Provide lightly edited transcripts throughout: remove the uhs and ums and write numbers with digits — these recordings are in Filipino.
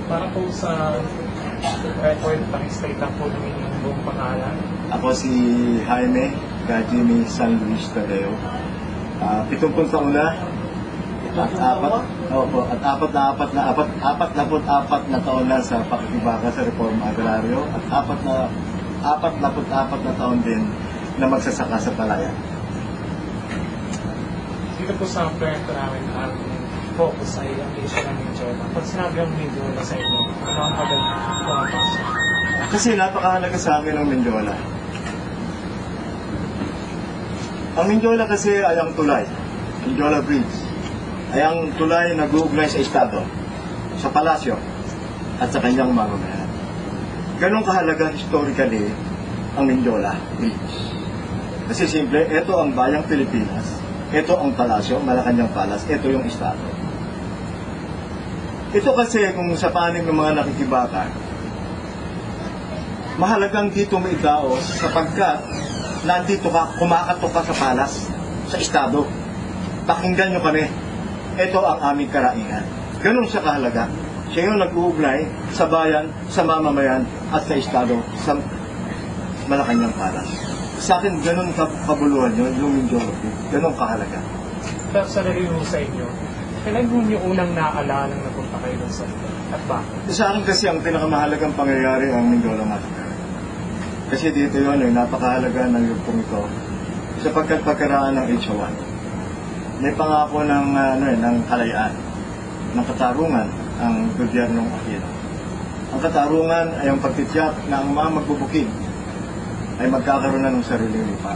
Para po sa record, pakistate lang po namin yung buong pangalan. Ako si Jaime Gajimi San Luis Tadeo. 70 taon na at apat na taon na sa pakikibaka sa reforma agraryo at 44 na taon din na magsasaka sa palayan. Dito po sa proyekto namin ang focus ay ang issue ng Mindiola. Pag sinabi ang Mindiola sa inyo, ano ang agad pumapasok? Kasi napakahalaga sa amin ang Mindiola. Ang Mindiola kasi ay ang tulay, Mindiola Bridge, ay ang tulay na nag-uugnay sa Estado, sa palasyo, at sa kanyang mamamayan. Ganong kahalaga historically ang Mindiola Bridge. Kasi simple, ito ang bayang Pilipinas, ito ang palasyo, Malacanang Palace, ito yung Estado. Ito kasi kung sa panig ng mga nakikibaka, mahalagang dito may daos sapagkat nandito ka, kumakatok ka sa palas, sa Estado. Pakinggan nyo kami. Ito ang aming karaingan. Ganun siya kahalaga. Siya yung nag-uugnay sa bayan, sa mamamayan, at sa Estado, sa Malacanang Palace. Sa akin, ganun kabuluhan yun, yung Mindiola. Ganun kahalaga. Pero sa review sa inyo, kailan mo yung unang naaalala nang napunta kayo doon sa ito? At bakit? Sa akin kasi ang pinakamahalagang pangyayari ang Mindiola Massacre. Kasi dito yun, napakahalaga ng yugtong ito sapagkat pagkaraan ng H1. May pangako ng kalayaan, ng katarungan ang gobyernong Aquino. Ang katarungan ay ang pagtitiyak na ang mga magbubukid ay magkakaroon na ng sariling lupa.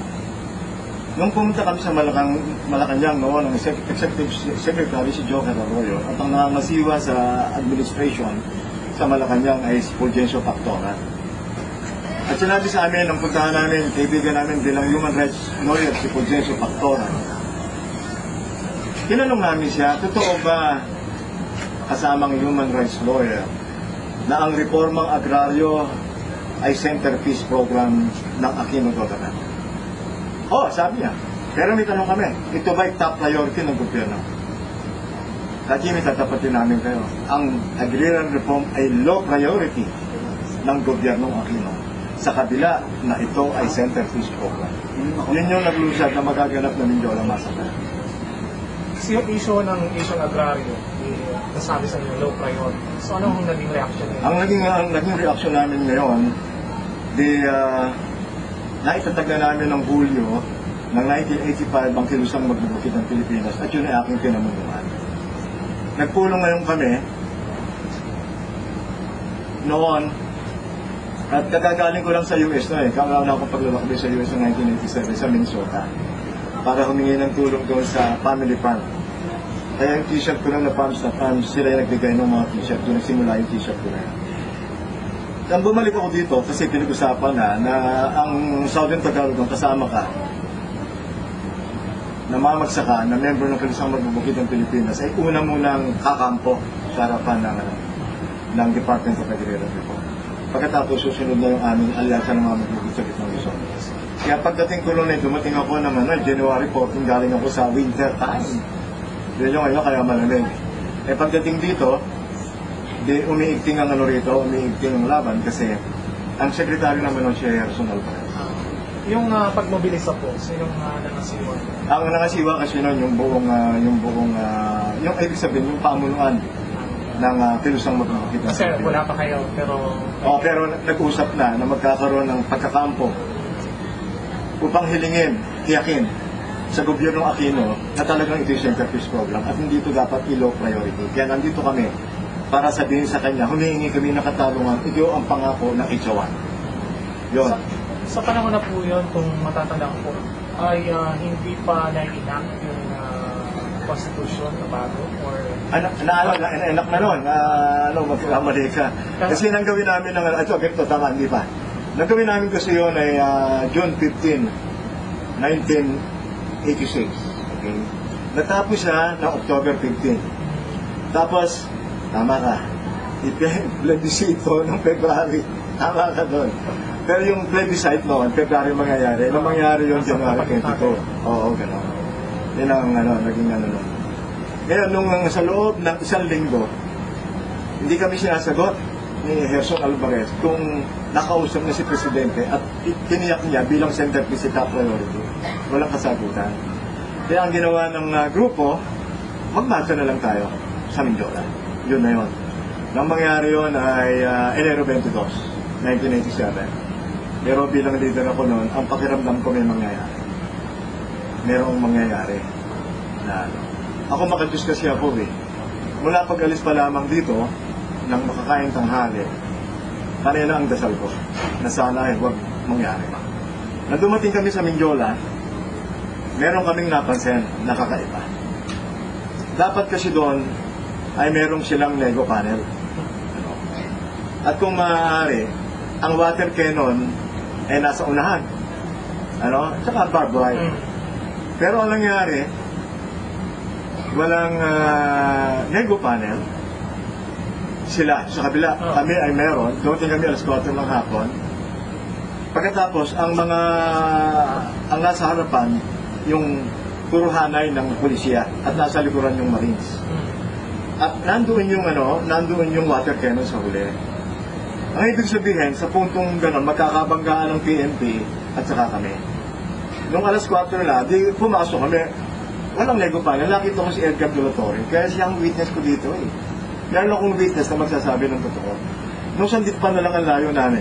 Nung pumunta kami sa Malacanang noon, ang Executive Secretary si Joker Arroyo at ang nangangasiwa sa administration sa Malacanang ay si Fulgencio Factora. At sinabi sa amin, ang puntahan namin, kaibigan namin bilang human rights lawyer si Fulgencio Factora. Tinanong namin siya, totoo ba kasamang human rights lawyer na ang reformang agraryo ay centerpiece program ng Aquino government? Sabi niya. Pero may tanong kami, ito ba'y top priority ng gobyerno? Kajimi, tatapatin namin kayo. Ang agrarian reform ay low priority ng gobyernong Aquino. Sa kabila na ito ay centerpiece program. Yun yung naglusad na magaganap na Mindiola Massacre. Kasi yung issue ng agraryo, nasabi sa inyo, low priority. So ano ang naging reaction niyo? Ang naging reaction namin ngayon, naitatag na namin ng Hulyo ng 1985 ang kilusang magbubukid ng Pilipinas at yun ay aking pinamunuan. Nagpulong ngayon kami noon at kagagaling ko lang sa US na kakauna akong paglalakbay sa US noong 1987 sa Minnesota para humingi ng tulong doon sa family fund. Kaya yung t-shirt ko lang na Palms na Palms, sila yung nagbigay ng mga t-shirt. Doon nagsimula yung t-shirt ko na yan. Nang bumalik ako dito kasi pinag-usapan na ang Southern Tagalog ang kasama ka na mamagsaka na member ng kilusang magbubukid ng Pilipinas ay una munang kakampo sa harapan ng Department of Agrarian Reform. Pagkatapos susunod na yung aming alyansa ng mga magbubukid sa gitnang Luzon. Kaya pagdating ko noon dumating ako naman January 14, galing ako sa winter time. Yun yung ngayon kaya malamig. Pagdating dito, umiigting ang umiigting ang laban kasi ang sekretary naman ng siya Gerson Alvarez. Yung pagmobilisa po, so yung nangasiwa? Ang nangasiwa kasi noon yung ibig sabihin, yung pamunuan ng kilusang magbubukid. Kasi wala pa kayo, pero... pero nag-usap na magkakaroon ng pagkakampo upang hilingin, tiyakin sa gobyernong Aquino na talagang ito yung centerpiece program at hindi ito dapat i-low priority. Kaya nandito kami para sabihin sa kanya, humihingi kami ng katarungan, ito ang pangako ng H1. Yun. Sa panahon na po yun, kung matatandaan ko, ay hindi pa na-enact yung constitution na bago? Or... Enak na nun. Magkamali ka. Kasi nang gawin namin ng... Ito, tama, hindi pa. Nang gawin namin kasi yun ay June 15, 1986. Okay? Natapos siya ng October 15. Tapos, tama ka, plebiscito ng February. Tama ka doon. Pero yung plebiscite noon, February mangyayari. Nung mangyari yung January 22. Oo, gano'n. Yan ang naging nun. Ngayon, nung sa loob ng isang linggo, hindi kami sinasagot ni Gerson Alvarez kung nakausap na si Presidente at tiniyak niya bilang centerpiece si top priority. Walang kasagutan. Kaya ang ginawa ng grupo, magmarcha na lang tayo sa Mindoro. Yun na yun. Nang mangyari yun ay Enero 22, 1987. Pero bilang leader ako noon, ang pakiramdam ko may mangyayari. Merong mangyayari na ako makadus kasi ako Mula pag-alis pa lamang dito, nang makakain tanghali, kanina ang dasal ko na sana ay huwag mangyari. Na dumating kami sa Mindiola, meron kaming napansin, nakakaiba. Dapat kasi doon ay meron silang Lego panel. At kung maaari, ang water cannon ay nasa unahan. Tsaka barbed wire. Pero ang nangyari, walang Lego panel. Sila, sa kabila, kami ay meron. Dumating kami alas 4 ng hapon. Pagkatapos, ang nasa harapan, yung puro hanay ng pulisya at nasa likuran yung Marines. At nandoon yung water cannon sa huli. Ang ibig sabihin, sa puntong gano'n, magkakabanggaan ng PNP at saka kami. Nung alas 4 na, di pumasok kami. Walang Lego panel. Nakita ko si Edgar Dulatore. Kaya siya ang witness ko dito Meron akong witness na magsasabi ng totoo. Nung sandit pa na lang ang layo namin,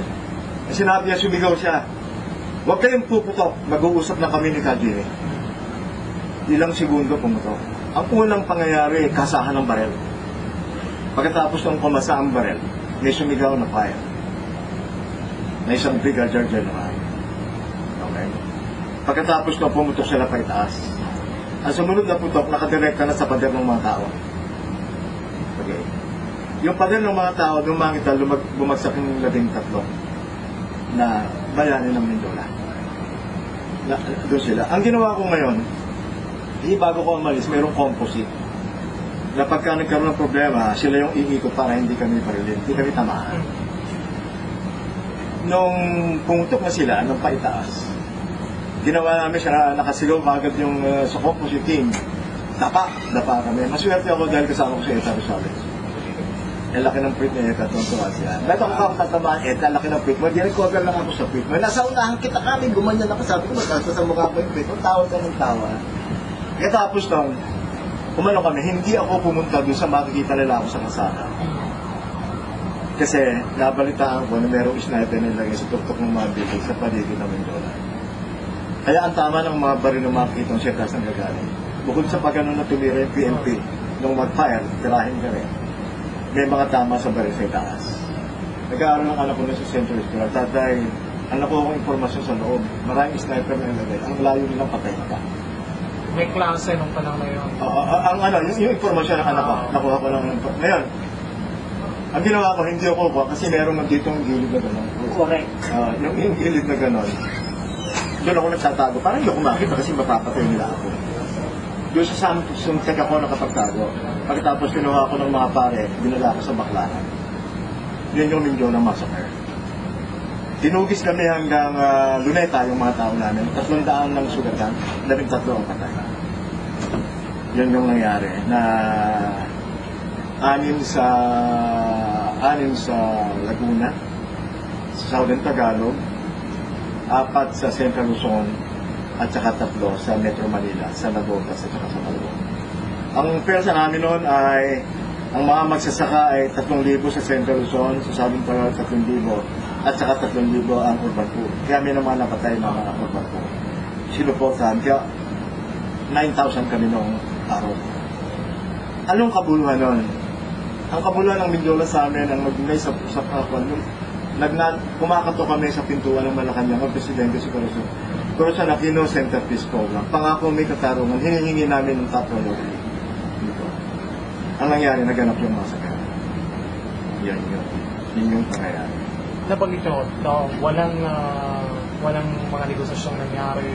sinabi niya, sumigaw siya, huwag kayong puputok, mag-uusap na kami ni Kajiri. Ilang segundo pumutok. Ang unang pangyayari, kasahan ng barel. Pagkatapos ng kumasa ang barel, may sumigaw na fire. Na isang brigadier general. Okay? Pagkatapos ng pumutok sila pa itaas. Ang sumunod na putok, nakadirekta na sa pader ng mga tao. Okay. Yung pader ng mga tao, nung makita, bumagsak yung 13 na bayani ng Mindoro. Doon sila. Ang ginawa ko ngayon, bago ko umalis, mayroong composite. Na pagka nagkaroon ng problema, sila yung iikot para hindi kami parilin, hindi kami tamaan. Nung pumutok na sila, nung paitaas, ginawa namin siya, nakasigaw agad yung sa composite team. Dapa kami. Maswerte ako dahil kasama ko si Eta Rosales. Ang laki ng print niya, tuntuan siya. Ba't ako kakatamaan, Eta, laki ng print mo? Di-recover lang ako sa print mo. Nasa unahan kita kami, gumanyan ako. Sabi ko, magkasta sa mukha ko yung print mo. Tawa ka ng tawa. Kaya tapos nung, umano kami, hindi ako pumunta doon sa makikita nila ako sa kasama. Kasi, nabalitaan ko na merong sniper nilagay sa tuktok ng mga bibig sa paligid ng Mindoro. Kaya ang tama ng mga baril na makikita ng siya taas ng gagaling. Bukod sa pagano na tumira yung PNP, nung mag-fire, tirahin ka rin. May mga tama sa baril sa itaas. Nag-aaral ng anak ko na sa Central School. Tatay, anak ko akong informasyon sa loob. Maraming sniper na ilagay. Ang layo nilang patay ka. May klase nung panahon na yun. Yung informasyon ng anak ko, nakuha ko lang. Ngayon, ang ginawa ko, hindi ako kuha kasi meron dito yung gilid na gano'n. Correct. Yung gilid na gano'n. Doon ako nagtatago. Parang hindi ako makita kasi mapapatay nila ako. Doon sa suntek ako nakapagtago. Pagkatapos kinuha ko ng mga pare, dinala ko sa Baklaran. Yun yung Mindoro Massacre. Tinugis kami hanggang Luneta yung mga tao namin. 300 ng sugatan, 13 ang patay. Yun yung nangyari na anim sa Laguna, sa Southern Tagalog, 4 sa Central Luzon, at saka 3 sa Metro Manila, sa Nabotas at saka sa Malabon. Ang pwersa namin noon ay, ang mga magsasaka ay 3,000 sa Central Luzon, sa Southern Tagalog 3,000, at saka 3,000 ang urban pool. Kaya may naman napatay ng mga urban pool. Sinuportahan, kaya 9,000 kami noong araw. Anong kabuluhan noon? Ang kabuluhan ng Mindoro sa amin, ang magbigay sa kumakato kami sa pintuan ng Malacanang, ang presidente si Corazon. Corazon Aquino Centerpiece Program. Pangako may katarungan, hinihingi namin ng top priority. Dito. Ang nangyari, naganap yung massacre. Yan yung pangyayari. Nabanggit nyo, walang walang mga negosasyong nangyari,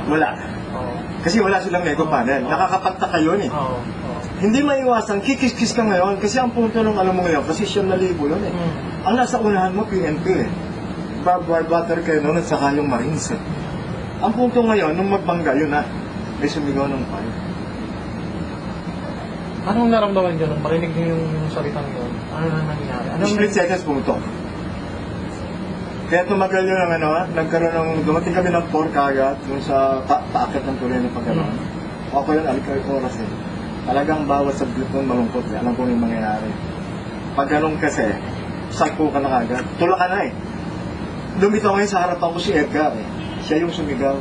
Wala. Oo. Kasi wala silang nego panel. Nakakapagtaka yun eh. Oo. Hindi maiwasan, kikis-kis ka ngayon kasi ang punto ng alam mo ngayon, kasi 1,000,000 yun eh. Ang nasa unahan mo, PNP eh. Barbed wire battery kayo noon at saka yung Marines eh. Ang punto ngayon, nung magbangga, yun na, may sumigaw ng fire. Anong naramdaman niyo nung marinig niyo yung salitang yun? Ano na nangyari? Split seconds pumutok. Kaya tumagal yun ng nagkaroon ng, dumating kami ng 4 kagad, dun sa paakit ng tuloy ng pagkaroon. Ako yun, alikay oras eh. Talagang bawat saglit nun malungkot eh. Alam ko yung mangyayari. Pag ganun kasi, psycho ka na kagad. Tula ka na eh. Lumitaw ngayon sa harapan ko si Edgar eh. Siya yung sumigaw.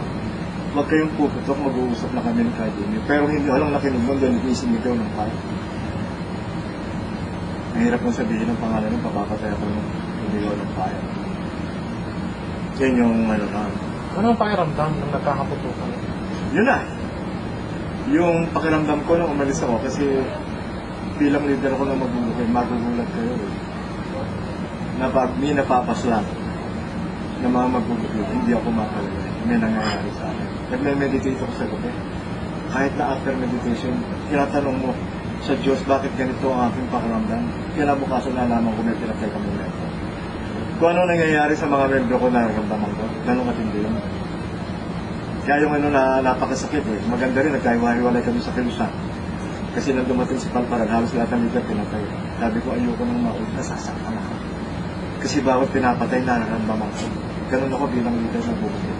Huwag kayong puputok, mag-uusap na kami ng Kajini. Pero hindi alam nakinig mo, dahil hindi sumigaw ng fire. Mahirap kong sabihin ng pangalan ng papapatay ako ng sumigaw ng fire. Yan yung na. Ano ang pakiramdam nung nagkakaputukan? Yun na. Yung pakiramdam ko nung umalis ako kasi bilang leader ako ng magugulat kayo eh. May napapaslang na mga magbubukid, hindi ako makalala. May nangyayari sa akin. Nagme-meditate ako sa gabi. Kahit na after meditation, tinatanong mo sa Diyos, bakit ganito ang aking pakiramdam? Kinabukasan na naman ko may pinatay kami na ito. Kung ano nangyayari sa mga membro ko na nararamdaman ko, ganun katindi yun. Kaya yung na napakasakit eh. Maganda rin, nagkahiwa-hiwalay kami sa kilusan. Kasi nang dumating si Palparan, halos lahat ng leader pinatay. Sabi ko, ayoko nang maud, nasasaktan ako. Kasi bawat pinapatay, nararamdaman ko. Ganun ako bilang leader ng buhay.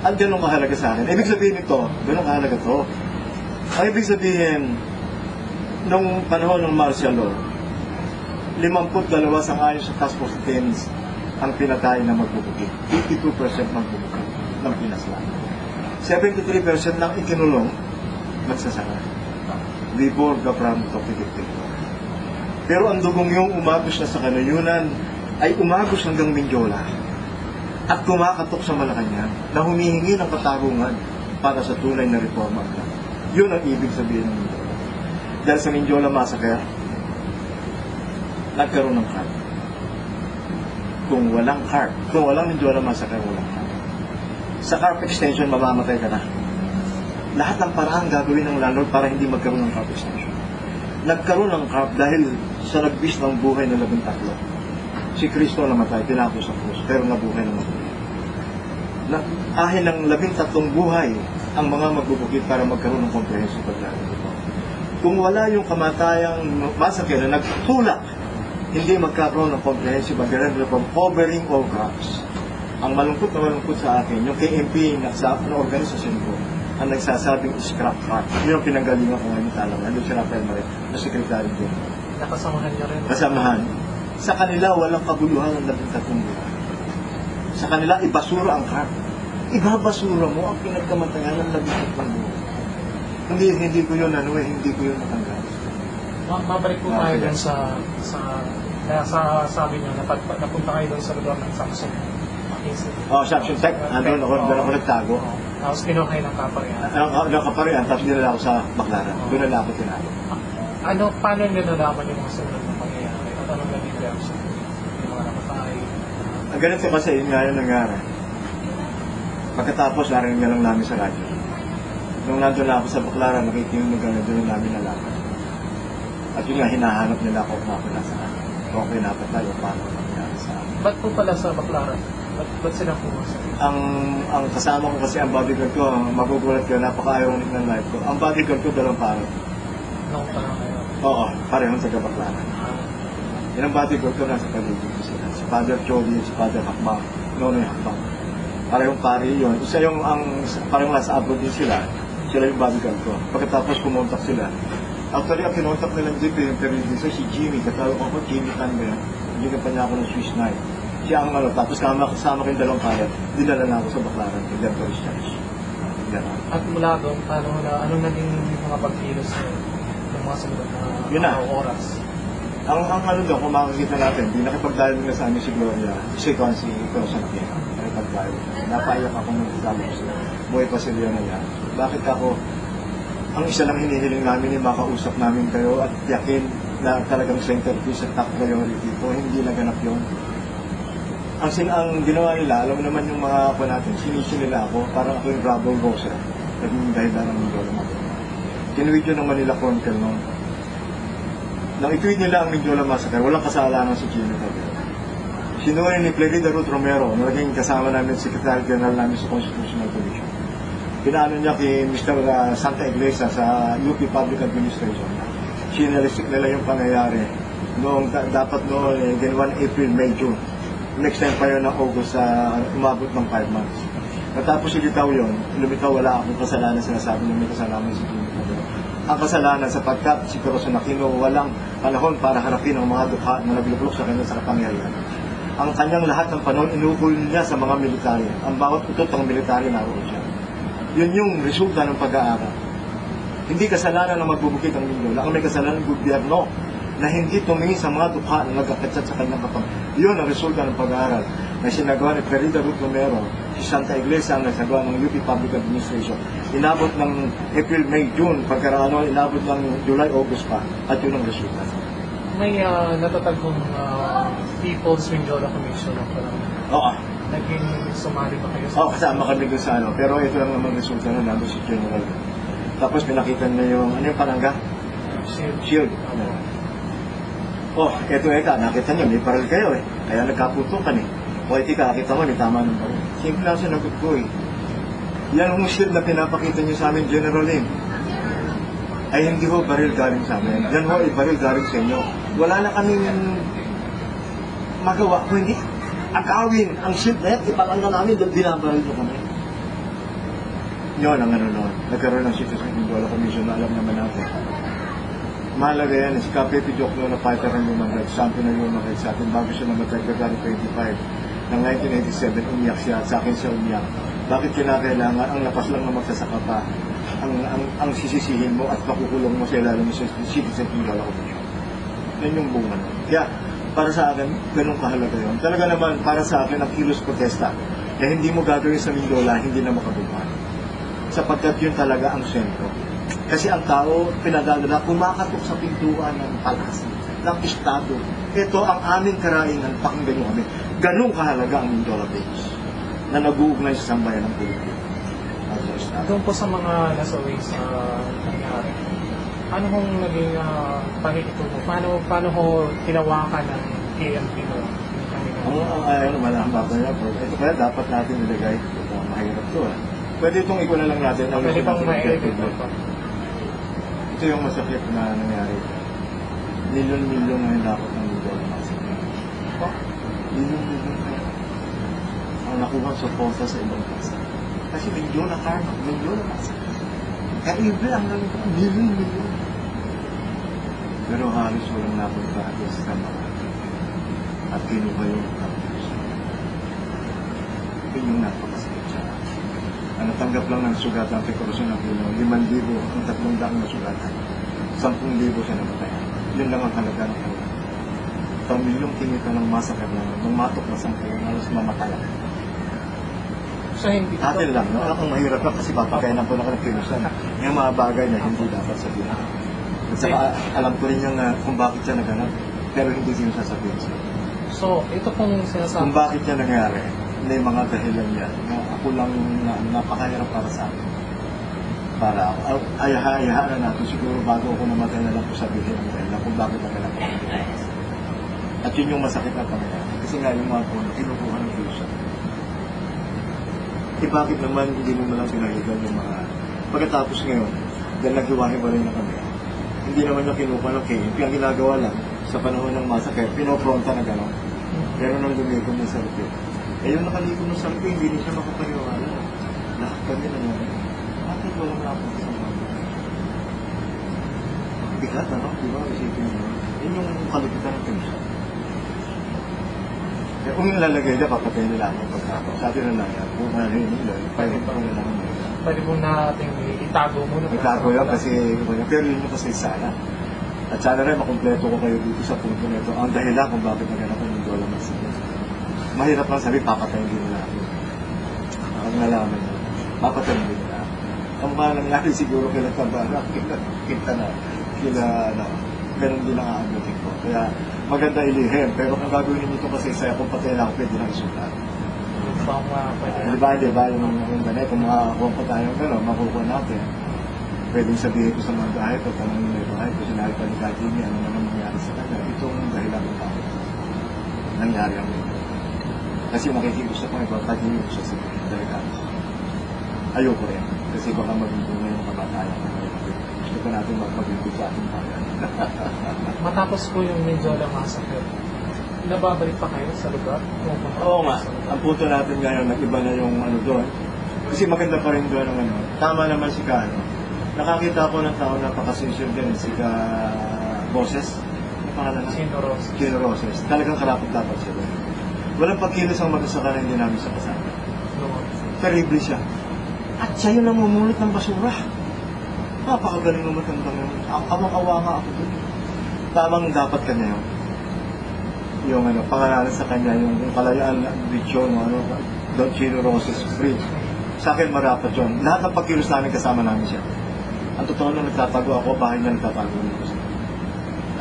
At ganun kahalaga sa akin. Ibig sabihin nito, ganun kahalaga to. Ang ibig sabihin, nung panahon ng martial law, 52 sang-ayon sa Task Force 10 ang pinatay na magbubukid. 82% magbubukid ng pinaslan. 73% lang ikinulong, magsasara. We bore the brunt of the dictator. Pero ang dugong yung umagos na sa kanayunan ay umagos hanggang Mindiola at kumakatok sa Malacanang na humihingi ng katarungan para sa tunay na reforma. Yun ang ibig sabihin ng Mindiola. Dahil sa Mindiola Massacre, nagkaroon ng CARP. Kung walang Mindiola Massacre, walang CARP. Sa CARP extension, mamamatay ka na. Lahat ng paraan gagawin ng landlord para hindi magkaroon ng CARP extension. Nagkaroon ng CARP dahil sa nagbis ng buhay ng 13. Si Kristo namatay, tinapos sa krus, pero nabuhay na mabuhay. Ahin ng 13 buhay ang mga magbubukid para magkaroon ng comprehensive paglalaan ito. Kung wala yung kamatayang massacre na nagtulak, hindi magkakaroon ng comprehensive paglalaan from covering all crops. Ang malungkot sa akin, yung KMP na organisasyon ko, ang nagsasabing scrap heart. Yun ang pinanggalingan ko ngayon talaga. Nandun si Rafael Maret, na Secretary General. Nakasamahan niya rin. Kasamahan. Sa kanila, walang kabuluhan ng 13 buhay. Sa kanila, ibasura ang heart. Ibabasura mo ang pinagkamatayan ng 13 buhay. Hindi ko yun hindi ko yun natanggap. Mabalik po tayo dun kaya sabi niyo, napunta kayo dun sa lugar ng Samson. Samson Tech. Doon ako nagtago. Tapos kinuha kayo ng kaparihan. Kaparihan, tapos dinala ako sa Baclaran. Doon nila ako tinago. Paano nyo nalaman yung mga sunod na pangyayari? At anong naging reaction? Yung mga napatay? Ang ganito kasi, yun nga yung nangyari. Pagkatapos, narinig na lang namin sa radyo. Nung nandun na ako sa Baclaran, nakikinig na doon namin nalaman. At yun nga, hinahanap nila ako kung ako nasa akin. Kung ako pinapatay o paano nangyari sa akin. Ba't po pala sa Baclaran? Ba't sila pumasok? Ang kasama ko kasi ang bodyguard ko, magugulat ko, napaka-ironic ng life ko. Ang bodyguard ko, dalawang paro. Noong parang kayo? Oo, parehong sa Baclaran. Yan ang bodyguard ko, nasa paligid ko sila. Si Father Jody, si Father Hakbang, Nonoy Hakbang. Parehong pari yun. Isa yung, parehong nasa abroad din sila yung bodyguard ko. Pagkatapos pumuntak sila. Actually, ang kinontak nilang jeep yung periodisa, si Jimmy. Katawag ko, Jimmy Tan ba yun? Hindi pa niya ako ng Swiss knife. Siya ang tapos kasama ko yung dalawang pilot, dinala na ako sa Baclaran, yung Denver Church. At mula doon, anong naging mga pagkilos ng mga sunod na oras? Ang doon, kung makikita natin, di nakipag-dialogue na sa amin si Gloria, si Constantine, nakipag-dialogue. Napaiyak ako nung sabi ko sila, buhay pa sila na yan. Bakit ako, ang isa lang hinihiling namin ay makausap namin kayo at yakin na talagang centerpiece at top priority ko, hindi naganap yun. ang ginawa nila, alam mo naman yung mga ako natin, sinisi nila ako, parang ako yung Bravo Rosa, naging dahilan ng Mindoro Massacre. Kinwid yun ng Manila Chronicle noon. Nang itweet nila ang Mindoro Massacre, walang kasalanan si Gino Cavero. Sinuri ni Clarida Ruth Romero, na naging kasama namin, Secretary General namin sa Constitutional Commission. Pinaano niya kay Mr. Santa Iglesia sa UP Public Administration. Sinalisik nila yung pangyayari. Dapat noon, ginawa April, May, June. Next time pa yun ng August, umabot ng 5 months. Matapos ilitaw yun, lumitaw wala akong kasalanan, sinasabi niya may kasalanan si Gino Cavero. Ang kasalanan sapagkat si Corazon Aquino walang panahon para harapin ang mga dukha na naglublok sa kanya sa kapangyarihan. Ang kanyang lahat ng panahon, inukol niya sa mga military. Ang bawat utot ng military naroon siya. Yun yung resulta ng pag-aaral. Hindi kasalanan ng magbubukit ang Mindoro. Ang may kasalanan ng gobyerno na hindi tumingin sa mga dukha na nagkakatsat sa kanyang kapang. Yun ang resulta ng pag-aaral na sinagawa ni Clarida Ruth Romero, si Santa Iglesia ang nagsagawa ng UP Public Administration. Inabot ng April, May, June, pagkaraan inabot ng July, August pa, at yun ang resulta. May natatagong People's Mindoro Commission of Oo. naging sumali ba kayo Oo, kasama kami doon sa pero ito lang naman resulta na nandun si General. Tapos pinakita na yung, ano yung panangga? Shield. Oh, eto nakita niyo, may paral kayo Kaya nagkaputukan O etika, nakita mo, may tama ng paral. Simple lang sinagot ko Yan ang shield na pinapakita niyo sa amin, General ay hindi ho baril galing sa amin. Yan ho, baril galing sa inyo. Wala na kaming magawa kung hindi agawin ang shield na yan, ipalangga namin dahil binabaril nyo kami. Yun ang ano noon. Nagkaroon ng Citizen Mindoro Commission na alam naman natin. Mahalaga yan, si Pepe Diokno na fighter ng human rights, champion ng human rights sa atin bago siya namatay February 25 ng 1987, umiyak siya at sa akin siya umiyak. Bakit kinakailangan ang lapas lang na magsasaka pa ang sisisihin mo at pakukulong mo sa ilalim sa Citizen Mindoro Commission. Yan yung bunga nun. Kaya para sa akin, ganun kahalaga yun. Talaga naman, para sa akin, ang kilos protesta na hindi mo gagawin sa Mindoro, hindi na makabubuhan. Sapagkat yun talaga ang sentro. Kasi ang tao, pinadadala, kumakatok sa pintuan ng palas, ng estado. Ito ang aming karainan, pakinggan nyo kami. Ganun kahalaga ang Mindoro Base na nag-uugnay sa sambayan ng Pilipinas. Doon po sa mga nasawi sa nangyari, ano hong naging pakikitungo? Paano ho tinawakan ng KMP mo? Ayun, malamang ba niya. Ito kaya dapat natin nilagay. Mahirap to Pwede itong iko na lang natin. Pwede pang ma-edit pa. Ito yung masakit na nangyari. Milyon-milyon na yung dapat ng Mindoro Massacre. Milyon-milyon na ang nakuha sa posta sa ibang bansa. Kasi milyon na karma, milyon na massacre. Kaiba ang nalito, milyon-milyon. Pero halos walang napunta sa mga at kinuha yung campus. Yun yung napakasakit siya. Ang natanggap lang ng sugatan kay Corazon Aquino, 5,000 ang 300 na sugatan. 10,000 siya namatayan. Yun lang ang halaga ng halaga. Milyong kinita ng massacre na nung matok na sangkay, halos mamatala. So hindi atin lang, no? Ang mahirap na kasi papakayanan ko na ka ng kinusan. Yung mga bagay na hindi dapat sabihin. At saka alam ko rin yung kung bakit siya naganap, pero hindi siya sasabihin siya. So, ito pong sinasabi. Kung bakit niya nangyari, may mga dahilan niya na ako lang napakahirap para sa akin. Para ako, ayahaan natin siguro bago ako namatay na lang ko sabihin ang dahilan kung bakit naganap ako. At yun yung masakit na pangyayari. Kasi nga yung mga puno, kinukuha ng fusion. Bakit naman hindi mo lang pinahigan yung mga pagkatapos ngayon dahil naghiwahiwalay na kami hindi naman niya kinuha ng KMP ang ginagawa lang sa panahon ng massacre pinopronta na gano'n pero nang lumikom ng sarpi yung nakalikom ng sarpi hindi niya siya makapaniwala lahat kami na naman bakit walang napunta sa mga bigat diba isipin mo yun yung kalupitan ng tension. Kung nilalagay niya, papatay nila ang pagkakao. Sabi na lang yan, kung ano yun nila, pwede pa nila naman nila. Pwede po natin itago muna. Itago yan kasi, pero yun yung kasi sana. At sana rin makumpleto ko kayo dito sa punto na ito. Ang dahilan kung bakit naganap ang Mindoro Massacre. Mahirap lang sabi, papatayin din nila. Ang nalaman nyo, papatayin din nila. Ang mga nangyari siguro kila Tabara, kila, ganun din ang aabutin ko. Kaya, maganda ilihim. Pero kung gagawin ninyo ito kasi saya kung pati lang pwede lang isulat. Bang pwede. Di ba, yung ganito, kung makakuha pa tayo ng gano'n, makukuha natin. Pwedeng sabihin ko sa mga bahay ko, tanongin mo yung bahay ko, sinabi pa ni Kajimi, ano naman nangyari sa kanya. Itong dahilan ko tao. Nangyari ang ito. Kasi makikiusap ko iba, Kajimi ko siya sa delegado. Ayoko rin. Kasi baka magiging yung kabatayan. Gusto ko natin magpagiging sa ating bayan. Matapos po yung Mindoro Massacre, nababalik pa kayo sa lugar? Oo nga. Ang punto natin ngayon, nag-iba na yung ano doon. Kasi maganda pa rin doon ang ano. Tama naman si Kano. Nakakita ko ng tao napakasinsyon din, si Ka Boses. Ano pangalan na? Chino Roses. Talagang karapat-dapat siya doon. Walang pagkilos ang mag-asaka na hindi namin sa kasama. Terrible siya. At siya yung namumulot ng basura. Napakagaling ng matandang yun. Awang-awa nga ako doon. Tamang dapat kanya yun. Yung ano, pangalanan sa kanya, yung kalayaan, Richon, ano, Don Chino Roses Bridge. Sa akin marapat yun. Lahat ng pagkilos namin kasama namin siya. Ang totoo na nagtatago ako, bahay niya nagtatago nito siya.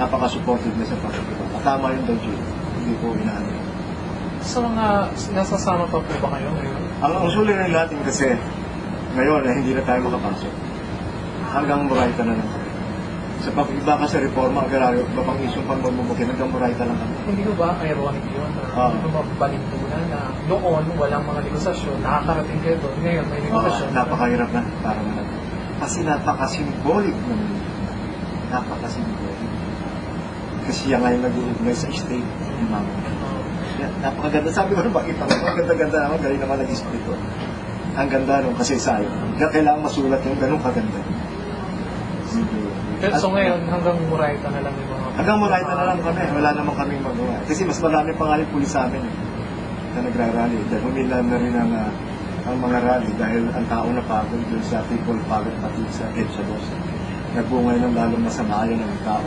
Napaka-supportive na sa pagkikipa. At tama yung Don Chino. Hindi ko inaano. Sa mga nasasama pa po ba kayo ngayon? Ang usuli rin natin kasi, ngayon hindi na tayo makapasok. Hanggang Murayta na lang. Sa pag-iba ka sa reforma, agraryo, babang isyong pagmumukin, hanggang Murayta lang kami. Hindi ko ba ironic yun na mabalintunan na noon walang mga negosasyon, nakakarating kayo doon, ngayon may negosasyon. Napakahirap na, para naman. Kasi napaka-symbolic naman. Napaka-symbolic. Kasi yan ngayon nag-uugnay sa state. Napakaganda. Sabi ko, bakit ako? Ang ganda-ganda naman, galing naman nag-isip ito. Ang ganda nung kasi sa'yo. Kailangan masulat yung ganun kaganda. So ngayon, hanggang Murayta na lang yung mga... Hanggang Murayta na lang kami. Wala naman kaming magawa. Kasi mas marami pa nga rin pulis sa amin na nagra-rally. Dahil humila na rin ang mga rally dahil ang tao na pagod dun sa people pagod pati sa EDSA 12. Nagbungay ng lalong masama yun ng tao.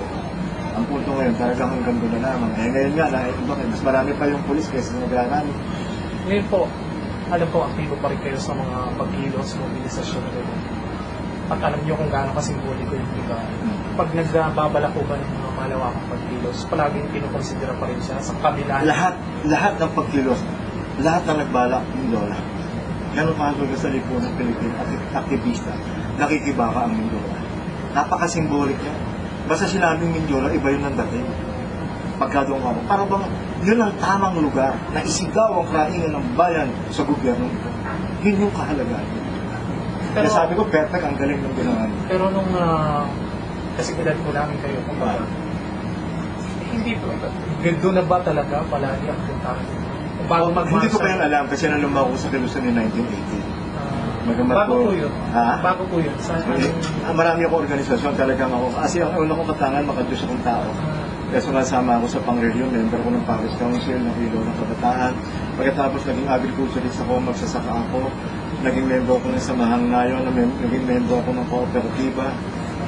Ang punto ngayon, talagang hanggang doon na naman. Ngayon nga, mas marami pa yung pulis kaysa nagra-rally. Ngayon po, alam ko, aktibo pa rin kayo sa mga pagkilos, mobilisasyon na gano'n. At alam niyo kung gaano kasimboliko yung lugar. Pag nagbabala po ba ng mga malawakang pagkilos, palaging kinukonsidera pa rin siya sa kabila. Lahat ng pagkilos, lahat ng nagbalak yung Mindoro. Ganun kahalaga sa lipunan ng Pilipino at aktivista, nakikibaka ang Mindoro. Napakasimbolik niya. Basta sinabing Mindoro, iba yun ang dating. Pagka doon ako, para bang yun ang tamang lugar na isigaw ang kaingan ng bayan sa gobyerno. Yun yung kahalagaan. Kaya sabi ko, perfect, ang galing ng ginawa niya. Pero nung, kasi kilala ko namin kayo, kumbaga, hindi po, doon na ba talaga palagi ang puntahan? Hindi ko pa yan alam kasi nung lumako sa Kilusan in 1980. Bago po yun. Ha? Bago po yun. Marami akong organisasyon, talagang ako. Kasi ang una kong katangan, makadiyos akong tao. Kaya sumasama ako sa pang-review, member ko ng Paris Council, ng Ilo ng Kabataan. Pagkatapos naging agriculturist ako, magsasaka ako. Naging member ako ng Samahang Nayon, naging member ako ng kooperatiba.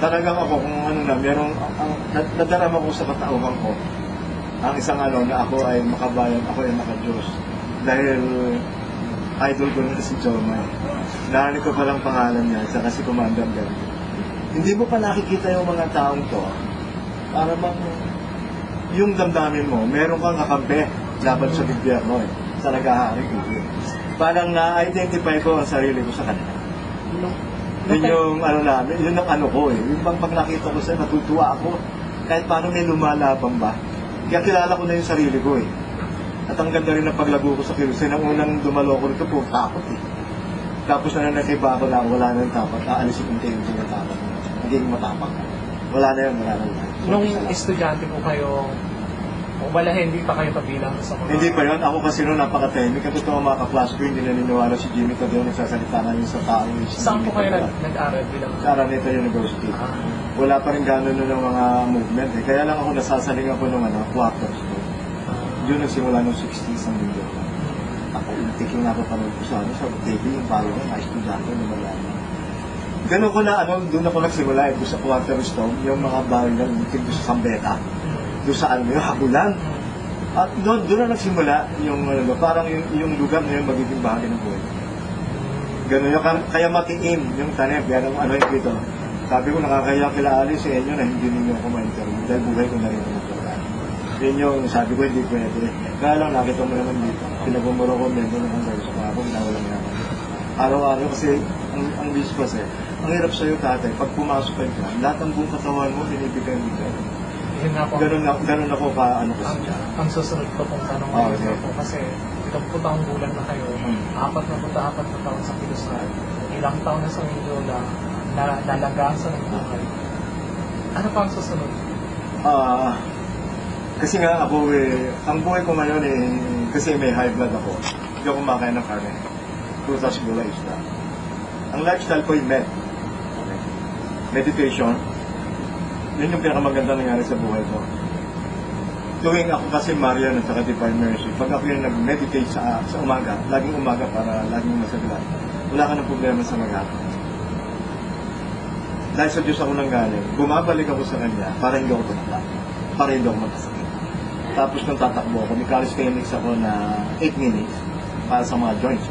Talagang ako, kung ano na, nadarama ko sa katauhan ko. Ang isang ano, na ako ay makabayan, ako ay makadiyos. Dahil idol ko na si Jomay. Narinig ko palang pangalan niya, saka si Commander Gary. Hindi mo pa nakikita yung mga taong to, para bang yung damdamin mo, meron kang kakampi laban sa gobyerno sa nag-ahari ko. Parang na-identify ko ang sarili ko sa kanila. Yun yung ano namin, yun ang ano ko eh. Yung bang pag nakita ko sa'yo, natutuwa ako. Kahit paano may lumalabang ba. Kaya kilala ko na yung sarili ko eh. At ang ganda rin ng paglago ko sa Kilusan, ang unang dumalo ko rito po, takot eh. Tapos na nakiba ako na wala na yung takot, aalisin yung tingin yung takot. Naging matapang. Wala na yun, wala na yun. Nung estudyante po kayo, wala, hindi pa kayo kabilang sa mga... Hindi pa yun. Ako kasi noon napaka-tahimik. Ang totoo mga ka-class ko, hindi naniniwala si Jimmy Tadeo nagsasalita na yun sa tao. Saan po kayo nag-aral bilang? Sa Araneta University. Wala pa rin gano'n nun ng mga movement eh. Kaya lang ako nasasaling ako ng quarters ko. Yun nagsimula ng 60s ang mundo. Ako, tiking ako panood ko sa TV, yung palo ko, na estudyante na malaman. Ganun ko na, doon ako nagsimula doon sa quarters to, yung mga bahay na doon sa Sambeta. Doon sa yung habulan. At doon na nagsimula yung parang yung lugar na yung magiging bahagi ng buhay. Ganun yung, kaya matiim yung tanim, kaya yung yung dito. Sabi ko, nakakaya kila Alice sa inyo na hindi ninyo ako ma-interview dahil buhay ko na rin ang program. Yun yung sabi ko, hindi pwede. Kaya lang, nakita mo naman dito, pinagmumuro ko, member ng Congreso ko ako, nawalang naman. Araw-araw kasi, ang bispas ang hirap sa'yo tatay, pag pumasok ka dyan, lahat ng buong katawan mo, binibigay mo dyan. Yun nga po. Ganun ako ano kasi. Ang susunod ko pong tanong po kasi 10 taong gulang na kayo, 4 na taon sa Kilusay, ilang taon na sa Mindoro na nalagasan ng buhay. Ano pa ang susunod? Kasi nga ako ang buhay ko ngayon kasi may high blood ako. Hindi ako kumakain ng karne. Prutas, gulay, isda. Ang lifestyle ko yung meditation. Yun yung pinakamaganda nangyari sa buhay ko. Tuwing ako kasi Marian at saka Divine Mercy, pag ako yung nag-meditate sa umaga, laging umaga para laging masaglan, wala ka ng problema sa maghapon. Dahil sa Diyos ako nang galing, bumabalik ako sa Kanya para hindi ako tumata, para hindi ako magkasakit. Tapos nung tatakbo ako, may calisthenics ako na 8 minutes para sa mga joints,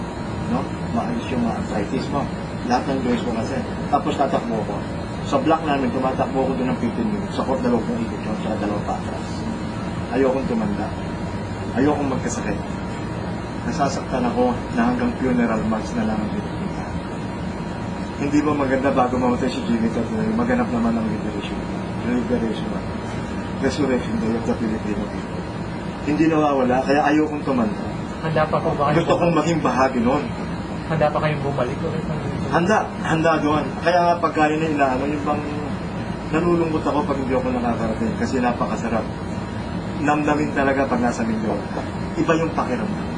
no? Maalis yung mga arthritis mo. Lahat ng joints mo kasi. Tapos tatakbo ako. Sa block namin, tumatakbo ako doon ng 15 minutes. Sa court, 2 ikot yun, saka 2 patras. Ayokong tumanda. Ayokong magkasakit. Nasasaktan ako na hanggang funeral mass na lang ang pinagpunta. Hindi ba maganda bago mamatay si Jimmy Tatloy, maganap naman ang liberation. Resurrection Day of the Filipino people. Hindi nawawala, kaya ayokong tumanda. Handa pa po ba kayo? Gusto kong maging bahagi noon. Handa pa kayong bumalik ulit? Handa doon. Kaya nga pagka yun inaano, yung bang nalulungkot ako pag hindi ako nakakarating kasi napakasarap. Namnamin talaga pag nasa Mindoro. Iba yung pakiramdam.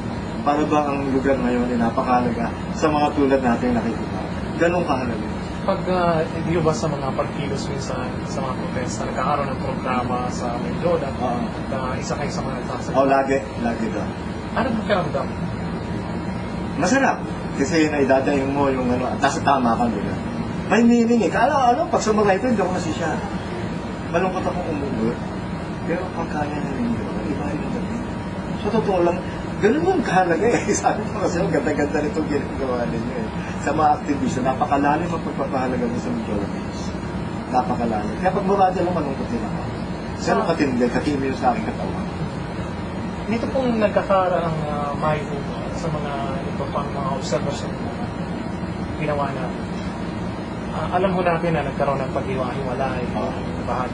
Para ba ang lugar ngayon ay napakahalaga sa mga tulad natin nakikita. Ganun kahalaga. Pag hindi ba sa mga pagkilos minsan sa mga protesta, nagkakaroon ng programa sa Mindoro na isa kayo sa mga nagsasalita? Lagi doon. Ano ang pakiramdam? Masarap. Kasi naidadaing mo yung nasa tama ka doon. May meaning Kala pag sumagay ito, hindi ako nasisya. Malungkot akong umugot. Pero pagkaya na rin yun, iba yung dating. So totoo lang, ganun yung kahalaga Sabi ko kasi, ganda-ganda nitong ginagawa ninyo Sa mga aktivista, napakalalim ang pagpapahalaga mo sa Mindoro-Base. Napakalalim. Kaya pag mabada lang, malungkot din ako. Pero katindi, katimi yung sa aking katawan. Dito pong nagkakaroon ng may sa mga ito pang mga observation na ginawa natin. Alam mo natin na nagkaroon ng pag-iwa-hiwalay.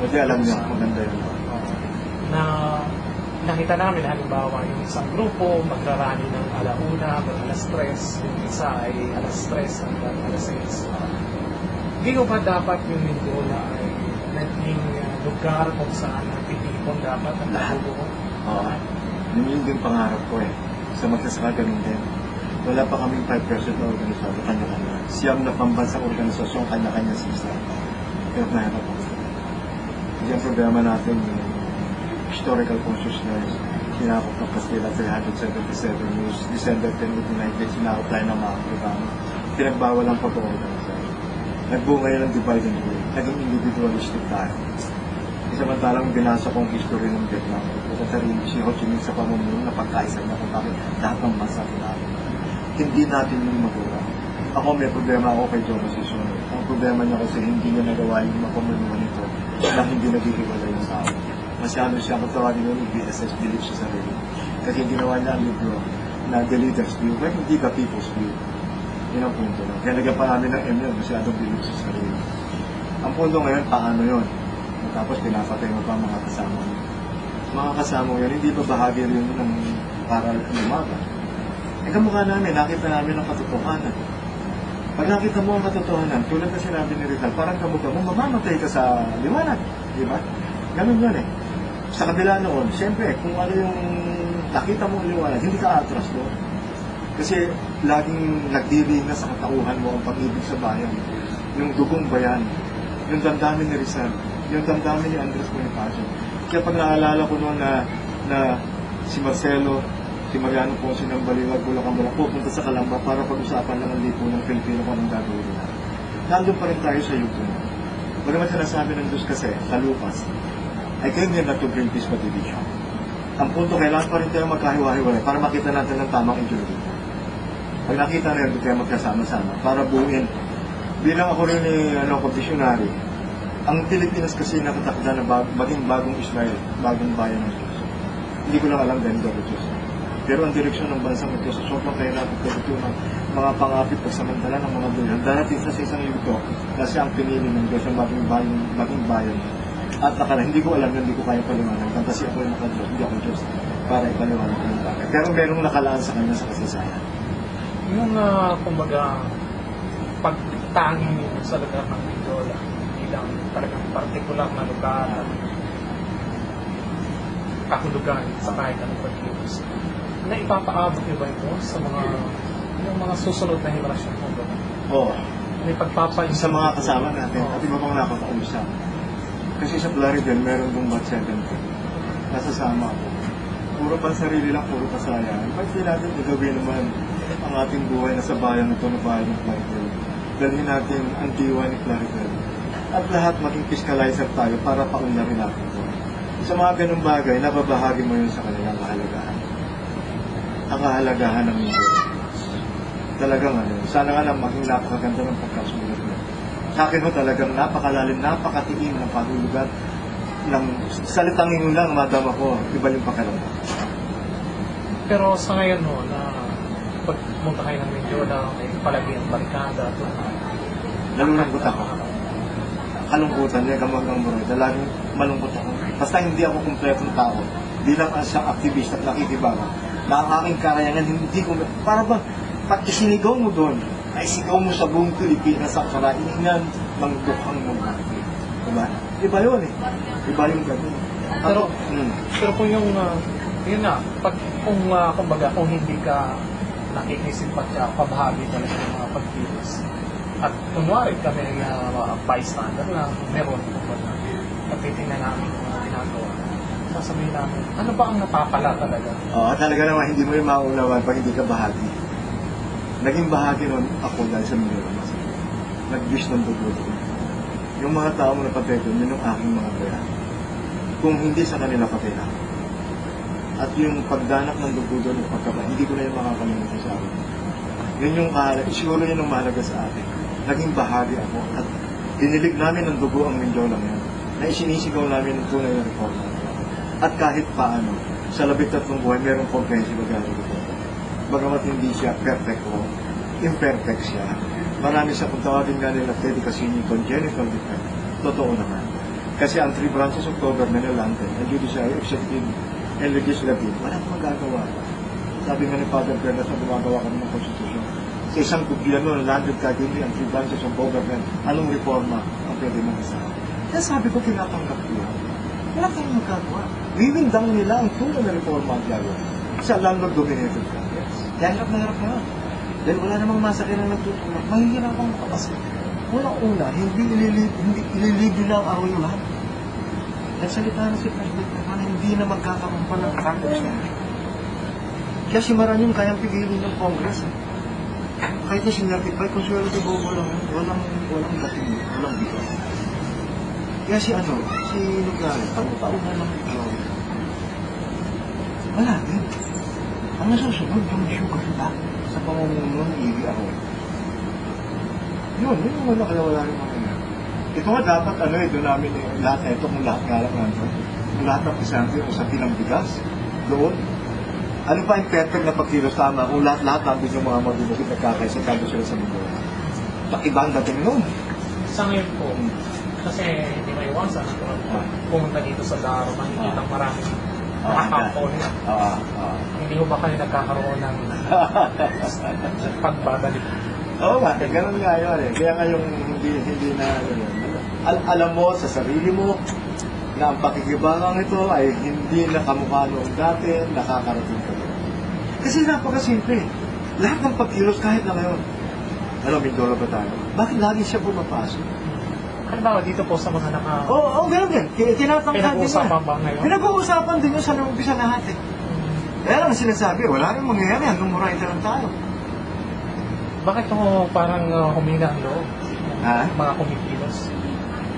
Hindi alam niya, maganda yun. Na nakita namin halimbawa yung isang grupo magrarani ng alauna hanggang alas 3, yung isa ay alas 3 hanggang alas 6. Hindi ko ba dapat yung Mindoro ay naging lugar kung saan nagtitipon dapat ang lahat? Yun din pangarap ko sa magsasaka ganun din. Wala pa kaming 5% na organisasyon, kanya-kanya. Siyam na pambansang organisasyon, kanya-kanya sisa. Pero mahirap ako. Hindi ang problema natin yung historical consciousness. Sinakop ng Castilla 377 years, December 10, 1898, sinakop tayo ng mga programa. Pinagbawal ang pag-organize. Nagbunga yun ng divide and rule. Naging individualistic tayo. Samantalang binasa kong history ng Vietnam. Si Ho Chi Minh sa pamumuno na pagkaisa niya kung bakit lahat ng bansa pinalo. Hindi natin yung magawa. Ako may problema ako kay Jomo Sison. Ang problema niya kasi hindi niya nagawa yung mapamuluan nito na hindi naghihiwalay yung tao. Masyado siya kung tawagin yung BSS, believe sa sarili. Kasi ginawa niya ang libro na The Leader's View, but hindi the People's View. Yun ang punto. Kaya lagyan pa namin ng M masyadong believe sa sarili. Ang punto ngayon, paano yun? Tapos pinapatay mo pa mga kasama mo. Mga kasama mo yan, hindi ba bahagi rin ng para lumaban? Kamukha namin, nakita namin ang katotohanan. Pag nakita mo ang katotohanan, tulad na sinabi ni Rizal, parang kamukha mo, mamamatay ka sa liwanag. Di ba? Ganun yun Sa kabila noon, siyempre, kung ano yung nakita mo ang liwanag, hindi ka atras doon. Kasi laging nagdiring na sa katauhan mo ang pag-ibig sa bayan. Yung dugong bayan, yung damdamin ni Rizal, yung damdamin ni Andres Bonifacio. Kaya pag naalala ko noon na si Marcelo, si Mariano Ponce ng Baliwag, Bulacan, pupunta sa Calamba para pag-usapan lang ang lipo ng Pilipino kung anong gagawin nila. Nandun pa rin tayo sa yugo. Bagamat sinasabi ng Diyos kasi, sa Lucas, I came here not to bring peace but division. Ang punto, kailangan pa rin tayo magkahiwa-hiwalay para makita natin ang tamang ideology. Pag nakita na yun, tayo magkasama-sama para buuin. Bilang ako rin visionary, ang Pilipinas kasi nakatakda na maging bagong Israel, bagong bayan ng Diyos. Hindi ko lang alam dahil daw Diyos. Pero ang direksyon ng bansang ito sa sobrang kahirapin ito ng mga pangapit pagsamantala ng mga bulan. Darating sa isang yugto na siya ang pinili ng Diyos ang maging bayan. At hindi ko alam yun, hindi ko kaya paliwanag. Kasi ako yung nakadiyos, hindi ako Diyos para ipaliwanag ko yung bagay. Pero merong nakalaan sa kanya sa kasaysayan. Yung, kumbaga, pagtanging sa lugar ng Mindoro, bilang talagang partikular na lugar, kahulugan sa kahit anong pagkilos, na ipapaabot niyo ba ito sa yung mga susunod na henerasyon mo ba? Oo. May pagpapain Sa mga kasama natin, at iba pang nakakausap. Kasi sa Plaridel, meron dong bat 70. Nasasama ako. Puro pa sarili lang, puro pasaya. Bakit di natin igawin naman ang ating buhay na sa bayan ito na bayan ng Plaridel? Dalhin natin ang diwa ni Plaridel. At lahat maging fiscalizer tayo para paunlarin natin ito. Sa mga ganung bagay, nababahagi mo yun sa kanilang kahalagahan. Ang kahalagahan ng mundo. Talagang sana nga lang maging napakaganda ng pagkasulat mo. Sa akin mo talagang napakalalim, napakatiim ng pahulugan ng salitang inyo lang, madama ko, iba yung pakiramdam. Pero sa ngayon mo, na pagpunta kayo ng Mindoro, may palagi ang barikada, Nalulungkot ako. Kalungkutan niya, hanggang muro. Laging malungkot ako. Basta hindi ako kumpletong tao. Bilang siyang aktivista at nakikibaga, na ang aking karayangan, hindi ko, para ba, pag isinigaw mo doon, ay sigaw mo sa buong Pilipinas ang karainan ng dukhang mo. Diba? Iba yun eh. Iba yung gano'n. Pero kung yung, yun na, kumbaga, kung hindi ka nakikisimpatya, pabahagi talaga ng mga pagkilos. At kunwari kami bystander na meron, kumbaga, at titingnan namin yung mga ginagawa. Sasabihin namin, ano ba ang napapala talaga? Oo, talaga naman hindi mo yung mauunawan pag hindi ka bahagi. Naging bahagi nun ako dahil sa Mindoro. Nag-wish ng dugo. Yung mga tao na patay doon, yun yung aking mga kaya. Kung hindi sa kanila patay na. At yung pagdanak ng dugo doon, hindi ko na yung makakalimutan sa akin. Yun yung siguro yun yung mahalaga sa akin. Naging bahagi ako. At dinilig namin ng dugo ang Mindoro ngayon. Na isinisigaw namin ng tunay na reforma. At kahit paano, sa 13 buhay, mayroong comprehensive agreement. Bagamat hindi siya perfecto, imperfect siya. Marami sa kung tawagin nga nila pwede kasi yung congenital defect. Totoo naman. Kasi ang 3 branches of government na London, ang judiciary, executive, and legislative, wala akong magagawa. Sabi nga ni Father Pernas na gumagawa kami ng konstitusyon. Sa isang gobyerno na landed kagini ang 3 branches of government, anong reforma ang pwede mong isa? Kaya sabi ko, tinatanggap ko yan. Wala tayong magagawa. Wiwindang nila ang tunay na reforma ang gagawin. Sa landlord-dominated countries. Kaya hirap na hirap na. Dahil wala namang masakit na nagtutulak. Mahihirap ang makapasok. Una, hindi ililibre na ang aruyuhan. Nagsalita na si President na hindi na magkakaroon pa ng practice na. Kaya si Maranyon kayang pigilin ng Congress. Kahit na sinertify, kung swerte bobo lang, walang dating, walang bigat. Kaya si Nogales, pag-taon na lang ito. Wala din. Ang nasusunod yung sugar na sa pamumuno ng EVRO. Yun yung wala kaya wala rin mga yan. Ito nga dapat doon namin lahat na ito, kung lahat nga lang nandun. Kung lahat ng pisante yung usapin ng bigas, doon. Ano pa yung perfect na pagkilos tama kung lahat nandun yung mga magulugit na kakaisagado sila sa mundo. Pakibang dating nun. Sa ngayon po, kasi hindi may iwasan, pumunta dito sa Daro, makikita maraming nakakampon. Hindi mo ba kayo nagkakaroon ng pagbabalik? Oo nga, ganun nga yun eh. Kaya nga yung hindi na alam mo sa sarili mo na ang pakikibangang ito ay hindi na kamukha noong dati, nakakarating ka doon. Kasi napakasimple. Lahat ng pagkilos kahit na ngayon. Mindoro ba tayo? Bakit lagi siya pumapasok? Halimbawa dito po sa mga Oo, ganun din. Tinatangkad din pinag-uusapan ba ngayon? Pinag-uusapan din yun sa umpisa lahat eh. Kaya lang sinasabi, wala rin mangyayari hanggang murayta lang tayo. Bakit mo parang humina ang loob? Ha? Mga kumikilos?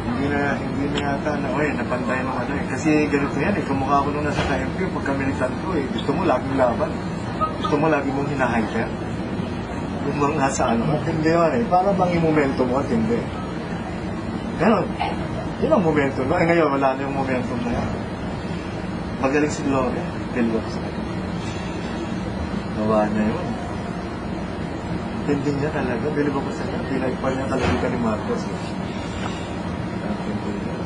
Hindi na yata napantay ng eh. Kasi ganito yan eh, kamukha ko nung nasa KMP, pagka militant ko eh, gusto mo laging laban. Gusto mo lagi mong hinahyper. Yung mga nasa hindi yan eh. Para bang yung momentum mo at hindi. Ganon. Yun ang momentum. Ngayon, wala na yung momentum na yan. Magaling si Gloria. Napilwa ko sa kanya. Nawa na yun. Tindi niya talaga. Bilib ako sa kanya. Pinagpal niya kalabitan ni Marcos.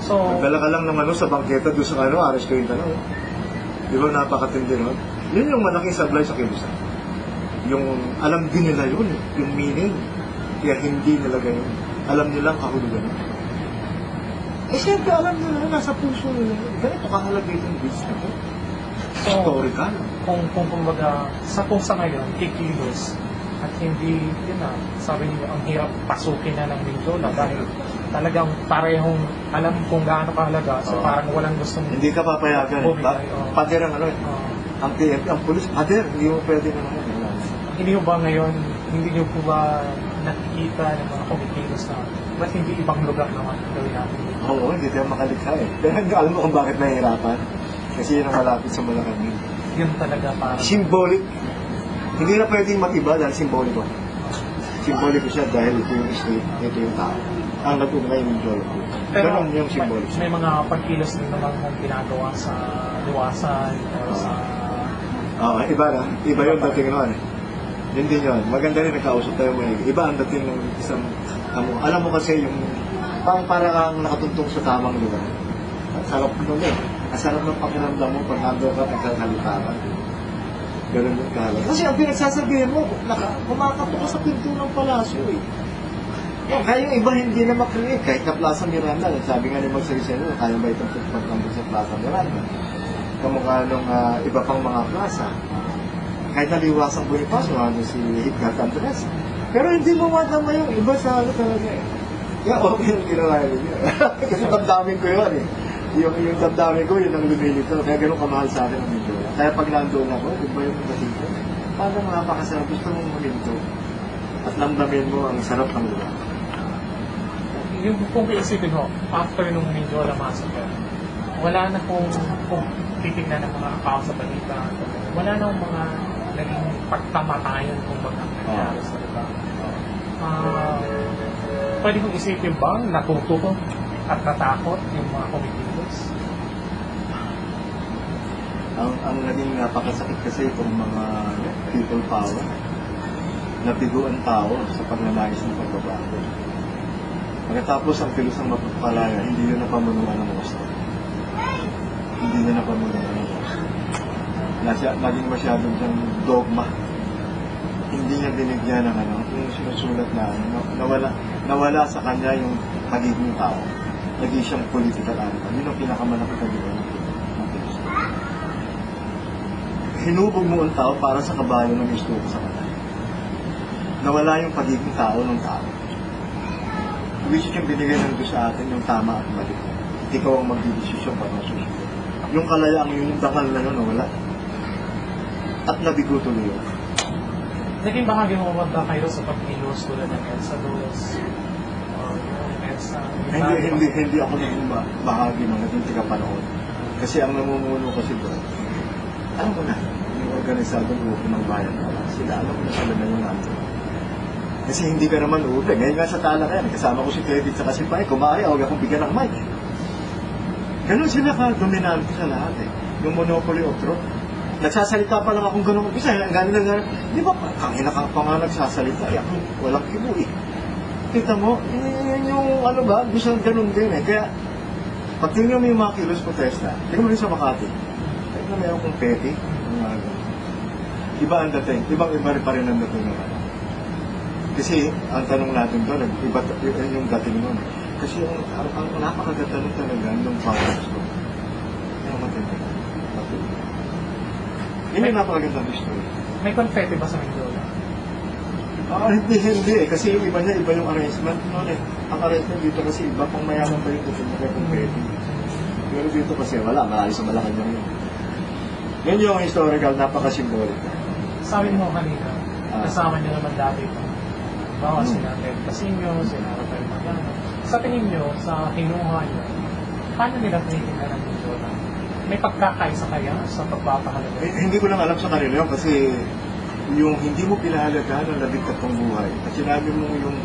So, Magdala ka lang ng sa bangketa doon sa Ares Quintana. Di ba napakatindi nun? Yun yung malaking sablay sa kilusan. Yung alam din nila yun, yung meaning. Kaya hindi nila ganun. Alam nilang kahulugan. Eh siyempre alam nila, nasa puso nila. Ganito kahalaga yung beats na yun. Historical. kung kumbaga, kung sa ngayon, kikilos, at hindi, yun na, sabi niyo, ang hirap pasukin na ng Mindoro dahil talagang parehong alam kung gaano kahalaga, so parang walang gustong Hindi ka papayagan. bumigay. Pader ang ang PNP, ang pulis, pader, hindi mo pwede naman. Hindi mo ba ngayon, hindi niyo po ba nakikita ng mga kumikilos na ba't hindi ibang lugar naman gawin natin? Oo, hindi tayo makalikha eh. Pero alam mo kung bakit nahihirapan? Kasi yun ang malapit sa Malacanang. Yun talaga parang... Symbolic. Hindi na pwedeng mag-iba dahil simboliko. Simboliko siya dahil ito yung state, ito yung tao. Ang nag-ugnay yung Mindoro. Ganon yung symbolic. May mga pagkilos din naman kung ginagawa sa luwasan o sa... Iba na. Iba yung dating noon. Hindi yun. Maganda rin nagkausap tayo mo. Iba ang dating ng isang... Alam mo kasi yung... Parang kang nakatuntong sa tamang lugar. Ang sarap nun eh. Ang sarap ng pakiramdam mo pag nando ka nagkakalitaran. Ganun yung kahalaga. Kasi ang pinagsasabihin mo, kumakato ka sa pinto ng palasyo eh. Kaya yung iba hindi na makreate. Kahit na Plaza Miranda, sabi nga ni Magsariseno, kaya ba itong pagpagpagpag sa Plaza Miranda? Kamukha nung iba pang mga plaza. Kahit naliwasang Bonifacio, si Hipgat Andres. Pero hindi mo matama yung iba sa ano talaga eh. Kaya okay yung ginawa niya. Kasi damdamin ko yun eh. Yung damdamin ko, yun ang lumilito. Kaya ganun kamahal sa akin ang Mindoro. Kaya pag nandoon ako, iba yung dating ko. Parang napakasarap. Gusto mong huminto. At lamdamin mo ang sarap ng lugar. Yung kung iisipin mo, after nung Mindoro Massacre, wala na kung titignan ng mga account sa balita, wala na mga naging pagtamatayan kung baga nangyari sa lugar. Pwede kong isipin ba natuto ko at natakot yung mga kumikilos? Ang naging napakasakit kasi itong mga people power, nabigo ang tao sa pagnanais ng pagbabago. Pagkatapos ang kilusang mapagpalaya, hindi yun napamunuan ng gusto. Hindi na napamunuan ng gusto. Naging masyadong siyang dogma. Hindi niya binigyan ng yung sinusulat na nawala sa kanya yung pagiging tao. Naging siyang political animal. Yun ang pinakamalaki kagilan ng Kristo. Hinubog mo ang tao para sa kabayo ng gusto sa kanya. Nawala yung pagiging tao ng tao. Which yung binigay ng Diyos sa atin, yung tama at mali. Ikaw ang magdidesisyon para masusunod. Yung kalayaan yun, yung dangal na yun, wala. At nabigo tuloy yun. Naging bahagi mo ba kayo sa pagkilos tulad ng EDSA Dos? O yung EDSA? Hindi ako naging bahagi ng naging tigapanood. Kasi ang namumuno kasi doon, alam ko na, yung organisadong grupo ng bayan pala, sila alam ko na sila na yung natin. Kasi hindi ka naman ube. Ngayon nga sa tala kaya, kasama ko si Kevin sa Kasipay, kumari, huwag akong bigyan ng mic. Ganun sila ka-dominante sa lahat eh. Yung monopoly of truth. Nagsasalita pa lang akong ganun. Bisa, gano'n na gano'n. Di ba, kangina ka pa nga nagsasalita. Eh, ako, walang kibo eh. Kita mo, yun yung ano ba, gusto ganun din eh. Kaya, pag tingnan mo yung mga kilos protesta, tingnan mo rin sa Makati. Tingnan mo yung kung petty. Iba ang dating. Ibang-iba rin pa rin ang dating naman. Kasi, ang tanong natin doon, iba yung dating nun. Kasi, ang napakaganda nun talaga, yung powers ko. Yung matindi. Yun yung napakagandang history. May confetti ba sa Mindoro? Hindi eh. Kasi yung iba niya, iba yung arrangement noon eh. Ang arrangement dito kasi iba pang mayaman pa yung gusto mo kaya confetti. Pero dito kasi wala, marami sa Malacanang yun. Yun yung historical, napaka-symbolic. Sabi mo kanina, kasama niyo naman dati ito. Bawa sila Ted Casino, sila Rafael Magano. Sa tingin niyo, sa kinuha niyo, paano nila tinitingnan ng Mindoro? May pagkakaisa kaya sa pagpapahalaga? Hindi ko lang alam sa kanila yun kasi yung hindi mo pinahalagaan ang labing-tatlong buhay. At sinabi mo yung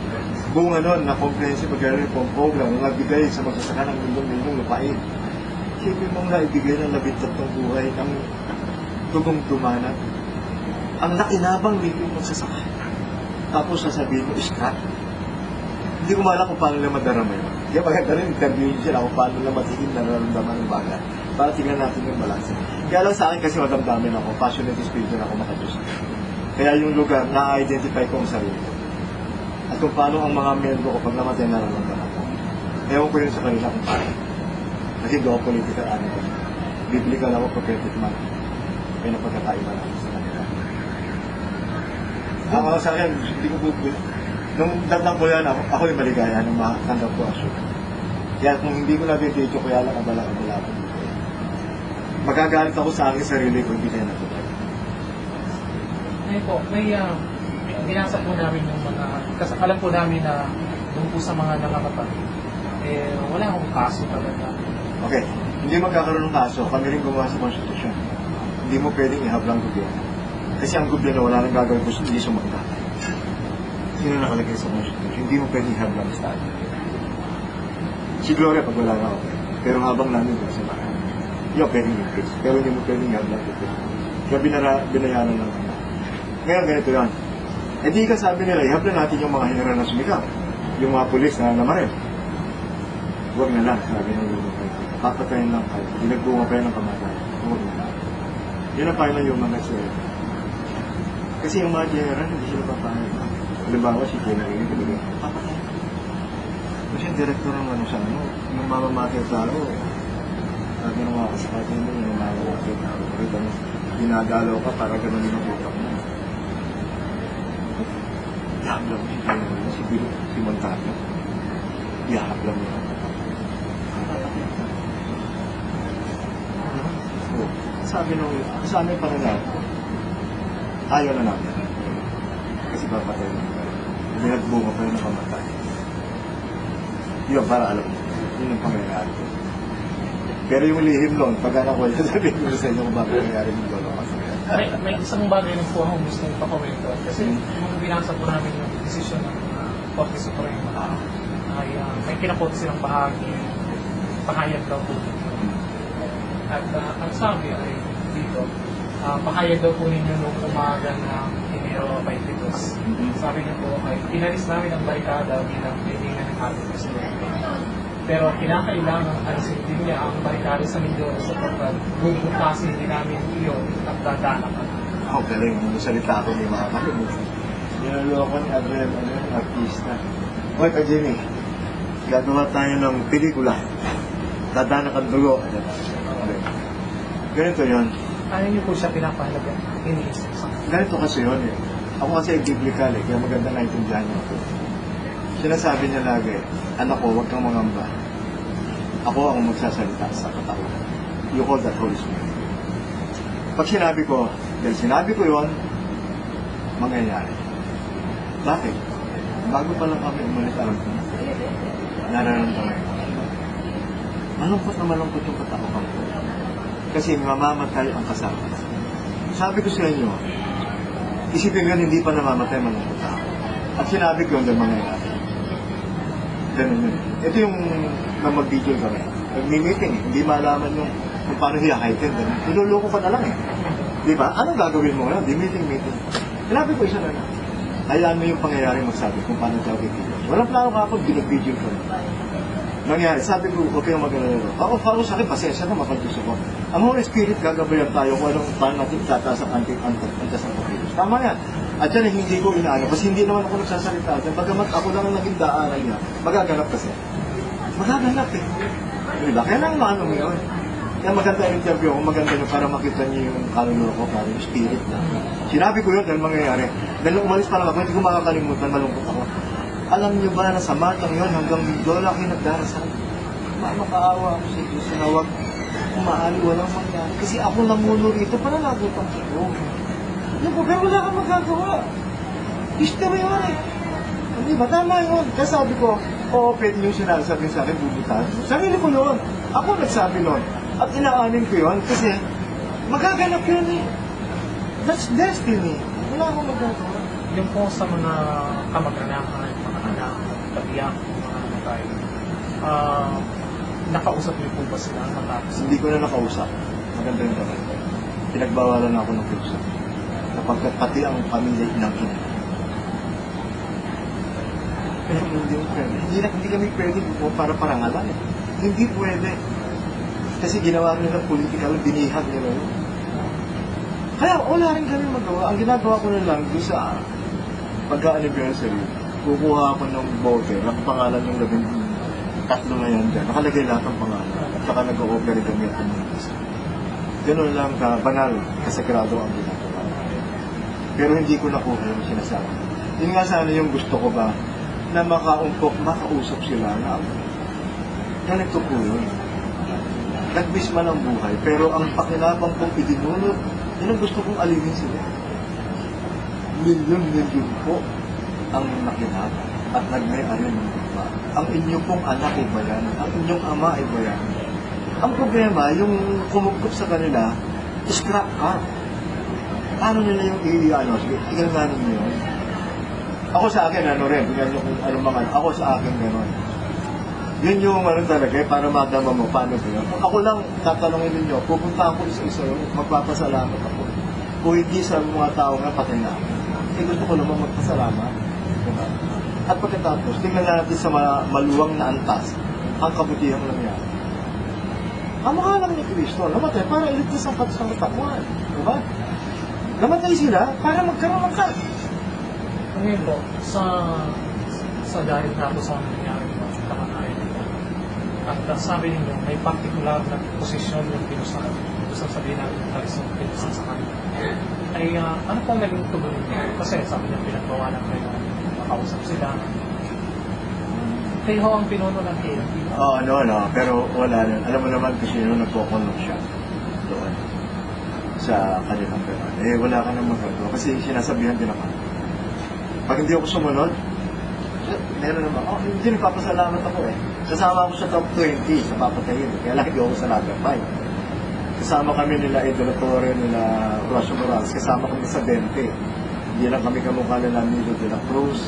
bunga nun na comprehensive agrarian program na nagbigay sa magsasaka ng milyong lupain. Siyempre mong naibigay ng labing-tatlong buhay ng tugong dumanat. Ang nakinabang nito mo sa sakay. Tapos sasabihin mo, scrap. Hindi ko malala kung paano nila madarama yun. Kaya maganda rin interview yun sila kung paano nila matigil na nararamdaman ng bagay. Para tingnan natin yung balance. Kaya lang sa akin kasi madamdamin ako, passionate spiritual ako makajus. Kaya yung lugar, na-identify ko ang sarili ko. At kung paano ang mga membro ko pag namatay nararamdaman ko. Ewan ko yun sa kanila kung paano. Kasi hindi ako political ano ko. Biblical ako, prophetic man. Kaya napagkakaiba na ako sa kanila. Ako sa akin, hindi ko bubuli. Nung datang ko yan, ako yung maligaya nung makatanggap ko asyo. Kaya kung hindi ko na-video, kaya lang abala-abala ko dito. Magagalit ako sa aking sarili ko, hindi kaya natutunan. Ngayon po, may binasa po namin yung mga, kasi alam po namin na doon po sa mga nangamatay, wala akong kaso talaga. Okay, hindi magkakaroon ng kaso, kami rin gumawa sa konstitusyon. Hindi mo pwedeng ihablang gobyerno. Kasi ang gobyerno wala nang gagawin kung hindi sumunod. Sino nakalagay sa konstitusyon? Hindi mo pwedeng ihablang Estado. Si Gloria pag wala na ako. Pero habang namin sa bahay, yung pwedeng increase. Pero hindi mo pwedeng ihablang gobyerno. Kaya binayaran lang. Ngayon ganito yan. Eh di ka sabi nila, ihabla natin yung mga general na sumigaw. Yung mga pulis na namaril. Huwag na lang, sabi ng lumabay. Papatayin lang kayo. Pinagbunga kayo ng kamatayan. Huwag na lang. Yun ang final yung mga sila. Kasi yung mga general, hindi sila papayag. Halimbawa si General, hindi talaga papatayin. Kasi yung director ng ano sa ano, yung mamamatay tao. Sabi ng mga kasakati mo, yung mamamatay tao. Kita mo, ginagalaw ka para gano'n yung utak mo. Ihablang si General, si Bilo, si Montano. Ihablang niya. Sabi nung, sa amin pa rin ayaw na namin. Kasi papatay na. Binagbunga pa rin na pamatay. Yun, para alam mo. Yun ang pangyayari ko. Pero yung lihim nun, pag anak ko yun, sabihin ko sa inyo kung bakit nangyayari yung lolo kasi. May isang bagay rin po akong gusto ipakomento. Kasi yung binasa po namin yung desisyon ng Korte Suprema ay may pinapot silang pahayag daw po. At ang sabi ay dito, pahayag daw po ninyo nung umaga ng Enero 22. Sabi niyo po ay inalis namin ang barikada bilang kailangan ng ating presidente. Pero kinakailangan alisin din niya ang barikada sa Mindoro sapagkat bubutasin din namin iyon at dadanakan. Ako galing, nung salita ko ni mga kalimutan. Niloloko ni Adriel, artista. Hoy, ka Jimmy, gagawa tayo ng pelikula. Dadanakan dugo. Ganito yun. Ayaw niyo po siya pinapahalaga. Iniisip sa Ganito kasi yun eh. Ako kasi biblical eh, kaya maganda naintindihan niyo ako. Sinasabi niya lagi, anak ko, huwag kang mangamba. Ako ang magsasalita sa katauhan. You call that Holy Spirit. Pag sinabi ko, dahil sinabi ko yun, mangyayari. Bakit? Bago pa lang kami umalis, alam ko, nararamdaman ko. Malungkot yung katauhan ko. Kasi mamamatay ang kasama. Sabi ko sa inyo, isipin nga hindi pa namamatay malungkot ako. At sinabi ko yung mangyayari. Ganun yun. Ito yung mag-video kami. Nag-meeting, hindi malaman yung kung paano hiya-heighten. Niloloko ka na lang eh. Di ba? Anong gagawin mo? Di meeting. Sinabi ko isa na lang. Hayaan mo yung pangyayari magsabi kung paano tayo video. Walang plano ka ako, binag-video ko. Nangyari, sabi ko, okay ang mag-alala. Ako sa akin, pasensya na, mapagduso ko. Ang Holy Spirit, gagabayan tayo kung anong paano natin itataas ang antas ng pagkilos. Tama yan. At yan, hindi ko inaano. Kasi hindi naman ako nagsasalita. Bagamat ako lang ang naging daanan niya, magaganap kasi. Magaganap eh. Diba? Kaya lang maano mo yun. Kaya maganda yung interview ako, maganda yun para makita niyo yung kaluluwa ko, para yung spirit na. Sinabi ko yun dahil mangyayari. Dahil umalis pa lang ako, hindi ko makakalimutan, malungkot ako. Alam niyo ba na sa matang yun, hanggang dola kayo nagdarasal. Makaawa ako sa Diyos na huwag kumahali, walang mangyari. Kasi ako namuno rito, pananagutan ko. Pero wala kang magagawa. History yun eh. Hindi ba? Tama yun. Kaya sabi ko, pwede yung sinasabi sa akin, bubutan. Sarili ko yun. Ako nagsabi nun. At inaanin ko yun kasi magaganap yun eh. That's destiny. Wala akong magagawa. Yung po sa mga kamag-anakan, mga anak, kabiyak, mga namatay, nakausap niyo po ba sila matapos? Hindi ko na nakausap. Maganda yung gawin. pinagbawalan ako ng puso. Kapagkat pati ang pamilya ng ina. Pero hindi mo pwede. Hindi kami pwede para parangalan. Hindi pwede. Kasi ginawa nila ng political, binihag nila yun. Kaya wala rin kami magawa. Ang ginagawa ko na lang doon sa pagka-anniversary, kukuha ako ng bote, ng pangalan ng tatlo na yan dyan. Nakalagay lahat ng pangalan. At saka nag-o-operate kami at community. Ganun lang ka, banal, kasagrado ang ginagawa. Pero hindi ko nakuha yung sinasabi. Yun nga sana yung gusto ko ba, na makausap sila na ganito po yun. Nagbisma ng buhay, pero ang pakinabang kong idinulot, yun ang gusto kong alinin sila. Milyon po ang nakinabang at nagmay-ari ng lupa. Ang inyo pong anak ay bayan, ang inyong ama ay bayan. Ang problema, yung kumugkop sa kanila, scrap car. Paano nila yung sige, tingnan nga ninyo yun. Ako sa akin, tingnan nyo kung anong mga, ako sa akin gano'n. Yun yung talaga, para madama mo, paano ba yun? Ako lang, tatanungin ninyo, pupunta ako isa-isa yun, magpapasalamat ako. Kung hindi sa mga tao nga, patay na ako. Gusto ko naman magpasalamat. Diba? At pagkatapos, tingnan natin sa maluwang na antas, ang kabutihang nangyari. Ang mukha lang ni Kristo, namatay para iligtas ang katapatan. Diba? Namatay sila para magkaroon ng kat. Ngayon po, sa dahil na po sa nangyari po, kamanayan nila. At sabi ninyo, may particular na posisyon yung pinusan. Gusto sabihin natin yung talisong pinusan sa kanila. Ay, ano pong naging tuloy niyo? Kasi sabi niya, pinagbawalan kayo, makausap sila. Kayo ang pinuno ng KLP. Pero wala rin. Alam mo naman kasi yun, nagkukulong siya doon sa kanilang pera. Wala ka nang magagawa kasi sinasabihan din ako. Pag hindi ako sumunod, meron naman, hindi nagpapasalamat ako Kasama ako sa top 20 sa papatayin. Kaya lagi ako sa lager 5. Kasama kami nila Idolatore, nila Rocio Morales. Kasama kami sa 20. Hindi lang kami kamukha nila Milo de la Cruz,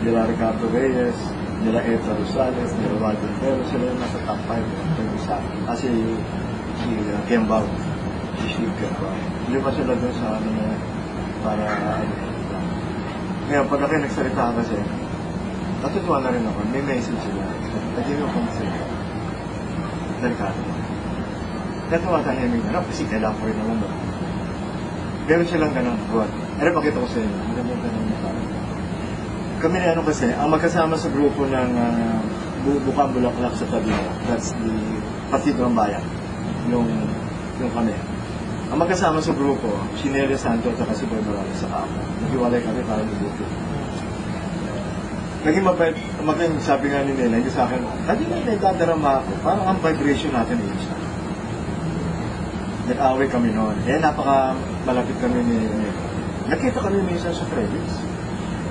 nila Ricardo Reyes, nila Eta Rosales, nila Walden Pero sila yung nasa top 5. Kasi si Kembao, si Steve Kembao. Hindi pa sila doon sa para ngayon, pag ako nagsalita kasi, natutuwa na rin ako, may message sila. Naging yung kumasalita. Delikado. Natuwa tayo yung kasi kailangan ko rin naman doon. Meron silang ganun, buwan. Pakita ko sa inyo. Kami na kasi, ang magkasama sa grupo ng Bukang Bulaklak sa Tabino, that's the Partido ng Bayan, yung kami. Ang magkasama sa grupo, si Nelia Santos at si Boy Morales sa ako. Naghiwalay kami para lubuto. Naging mabait, sabi nga ni Nelia, hindi sa akin, hindi na nagdadarama ako, parang ang vibration natin ay isa. Nag-away kami noon. Napaka-malapit kami ni Nelia. Nakita kami minsan sa credits.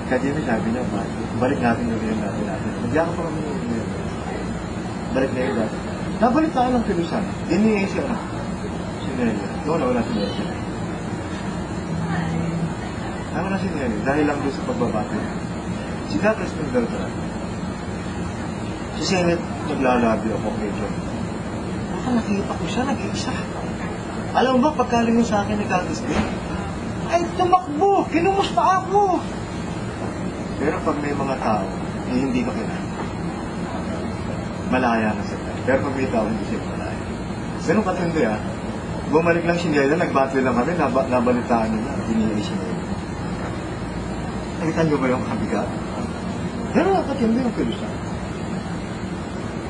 Kaya Jimmy sabi niya, balik natin yung rin natin. Nagyaka pa kami ni Nelia. Balik na yun dati. Nabalik tayo ng pilusan. Hindi siya si Nelia. Wala si Nelia. Tama na si Nelia. Dahil lang doon sa pagbabati. Si Douglas Mendoza. Si Senate, naglalabi ako kay John. Nakita ko siya, nag-iisa. Alam mo ba, pagkalingon sa akin ni Douglas ay tumakbo, kinumusta ako. Pero pag may mga tao, hindi ka kilala. Malaya na sila. Pero pag may tao, hindi sila malaya. Ganun katindi Bumalik lang si Nelia, nag-battle lang kami, nabalitaan nila, diniyay si Nelia. Nakita niyo ba yung kabigat? Ganun lang katindi yung kilusan.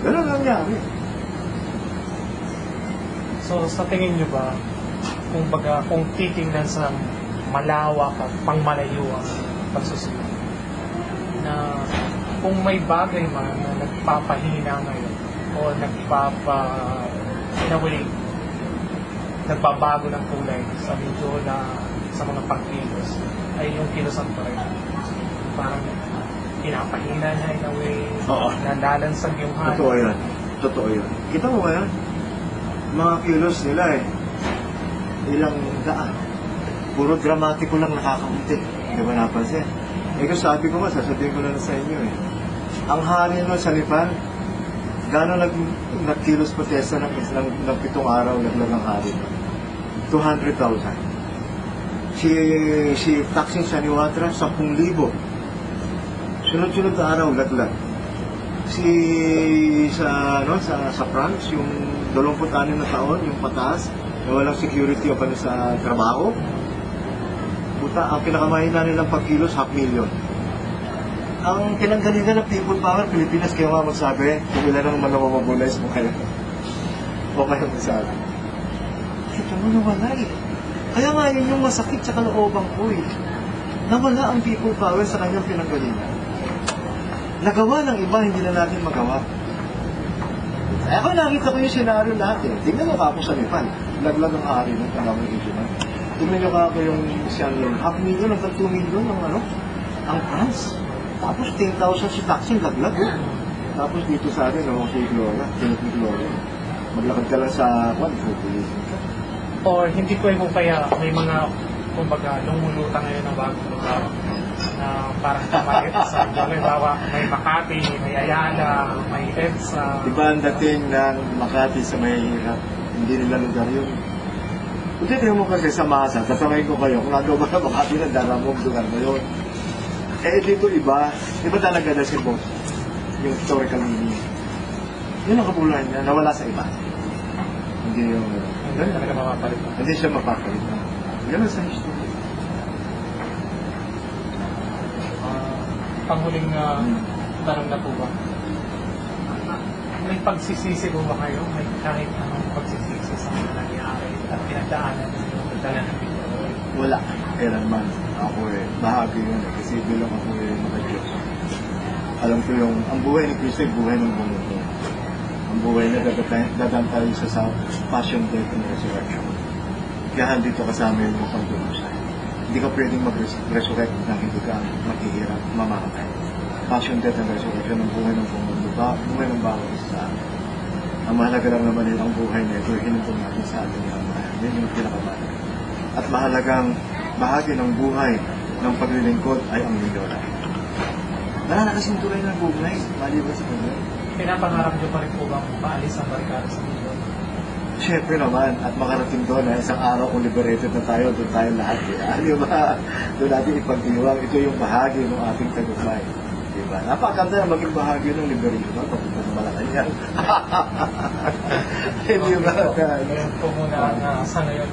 Ganun lang nangyari. So, sa tingin niyo ba, kung titingnan sa malawak at pangmalayuang pagsusunod, na kung may bagay man na nagpapahina ngayon o nagbabago ng kulay sa medyo sa mga pagkilos ay yung kilosan pa rin. Parang pinapahina niya in a way, nandalansag yung hangin. Totoo yan. Kita mo ba yan? Mga kilos nila ilang daan. Puro dramatiko lang nakakamunti. Di ba napansin? Kung sabi ko sasabihin ko na sa inyo Ang hari nun sa Nepal, gano'n nagkilos protesta ng 7 araw naglang ang hari nun. 200,000. Si Taksin Saniwatra, 10,000. Sunod-sunod na araw, laglag. Sa France, yung 26 na taon, yung pataas, na walang security o pa sa trabaho. Puta, ang pinakamahina nilang pagkilos, 500,000. Ang pinanggalingan ng people power, Pilipinas, kaya nga magsabi, kung ilan ang manamamabulais mo kayo. O kayo magsabi. Ito mo nawala eh. Kaya nga yun yung masakit sa kalooban ko eh. Nawala ang people power sa kanyang pinanggalingan. Nagawa ng iba, hindi na natin magawa. Ako nakita ko yung senaryo lahat eh. Tingnan nyo ka ako sa Nepal. Laglag ang ari ng tanawang issue na. Tingnan nyo ka ako yung Sianlong. 500,000 hanggang 2 million ang France. Tapos 10,000 si Taksin, laglag eh. Tapos dito sa atin, si Gloria, Tinutong Gloria. Maglakad ka lang sa pupulisin ka. Or hindi ko yung kaya may mga, kumbaga, lumulutang ngayon ng bagong lugar na parang kamalit sa halimbawa, may Makati, may Ayala, may EDSA. Diba ang dating ng Makati sa may hirap? Hindi nila lugar yun. Kung titignan mo kasi sa masa, tatamayin ko kayo, kung nagawa na Makati na daramog lugar na yun. Eh dito iba talaga na si Boss, yung historical meaning. Yun ang kabuluhan niya, nawala sa iba. Hindi yung... Hindi talaga mapapalit. Hindi siya mapapalit. Ganun sa history. Panghuling tanong na po ba? May pagsisisi po ba kayo? May kahit anong pagsisisi sa mga nangyari at pinagdaanan ng pagdala ng video? Wala. Kailanman. Ako bahagi yun kasi bilang ako nakadiyos. Alam ko yung, ang buhay ni Cristo ay buhay ng bumuto. Ang buhay na dadaan tayo sa passion, death, and resurrection. Kaya dito kasama yung mga pagdumusay. Hindi ka pwedeng mag-resurrect nang hindi ka maghihirap, mamamatay. Passion, death, and resurrection ang buhay ng bumuto. Buhay ng bawat isa. Ang mahalaga lang naman yun ang buhay na ito, hinintong natin sa ating mga. Yun yung pinakamahalaga. At mahalagang bahagi ng buhay ng paglilingkod ay ang Mindoro. Wala na kasing tulay ng buhay, maliban sa Mindoro. Pinapangarap niyo pa rin po bang maalis ang barikada sa Mindoro? Siyempre naman, at makarating doon na isang araw kung liberated na tayo, doon tayo lahat. Di ba? Doon natin ipagdiwang. Ito yung bahagi ng ating tagumpay. Di ba? Napakaganda na maging bahagi ng liberation. Pagpunta sa Malacanang. Hindi ba? Yun po muna sa ngayon.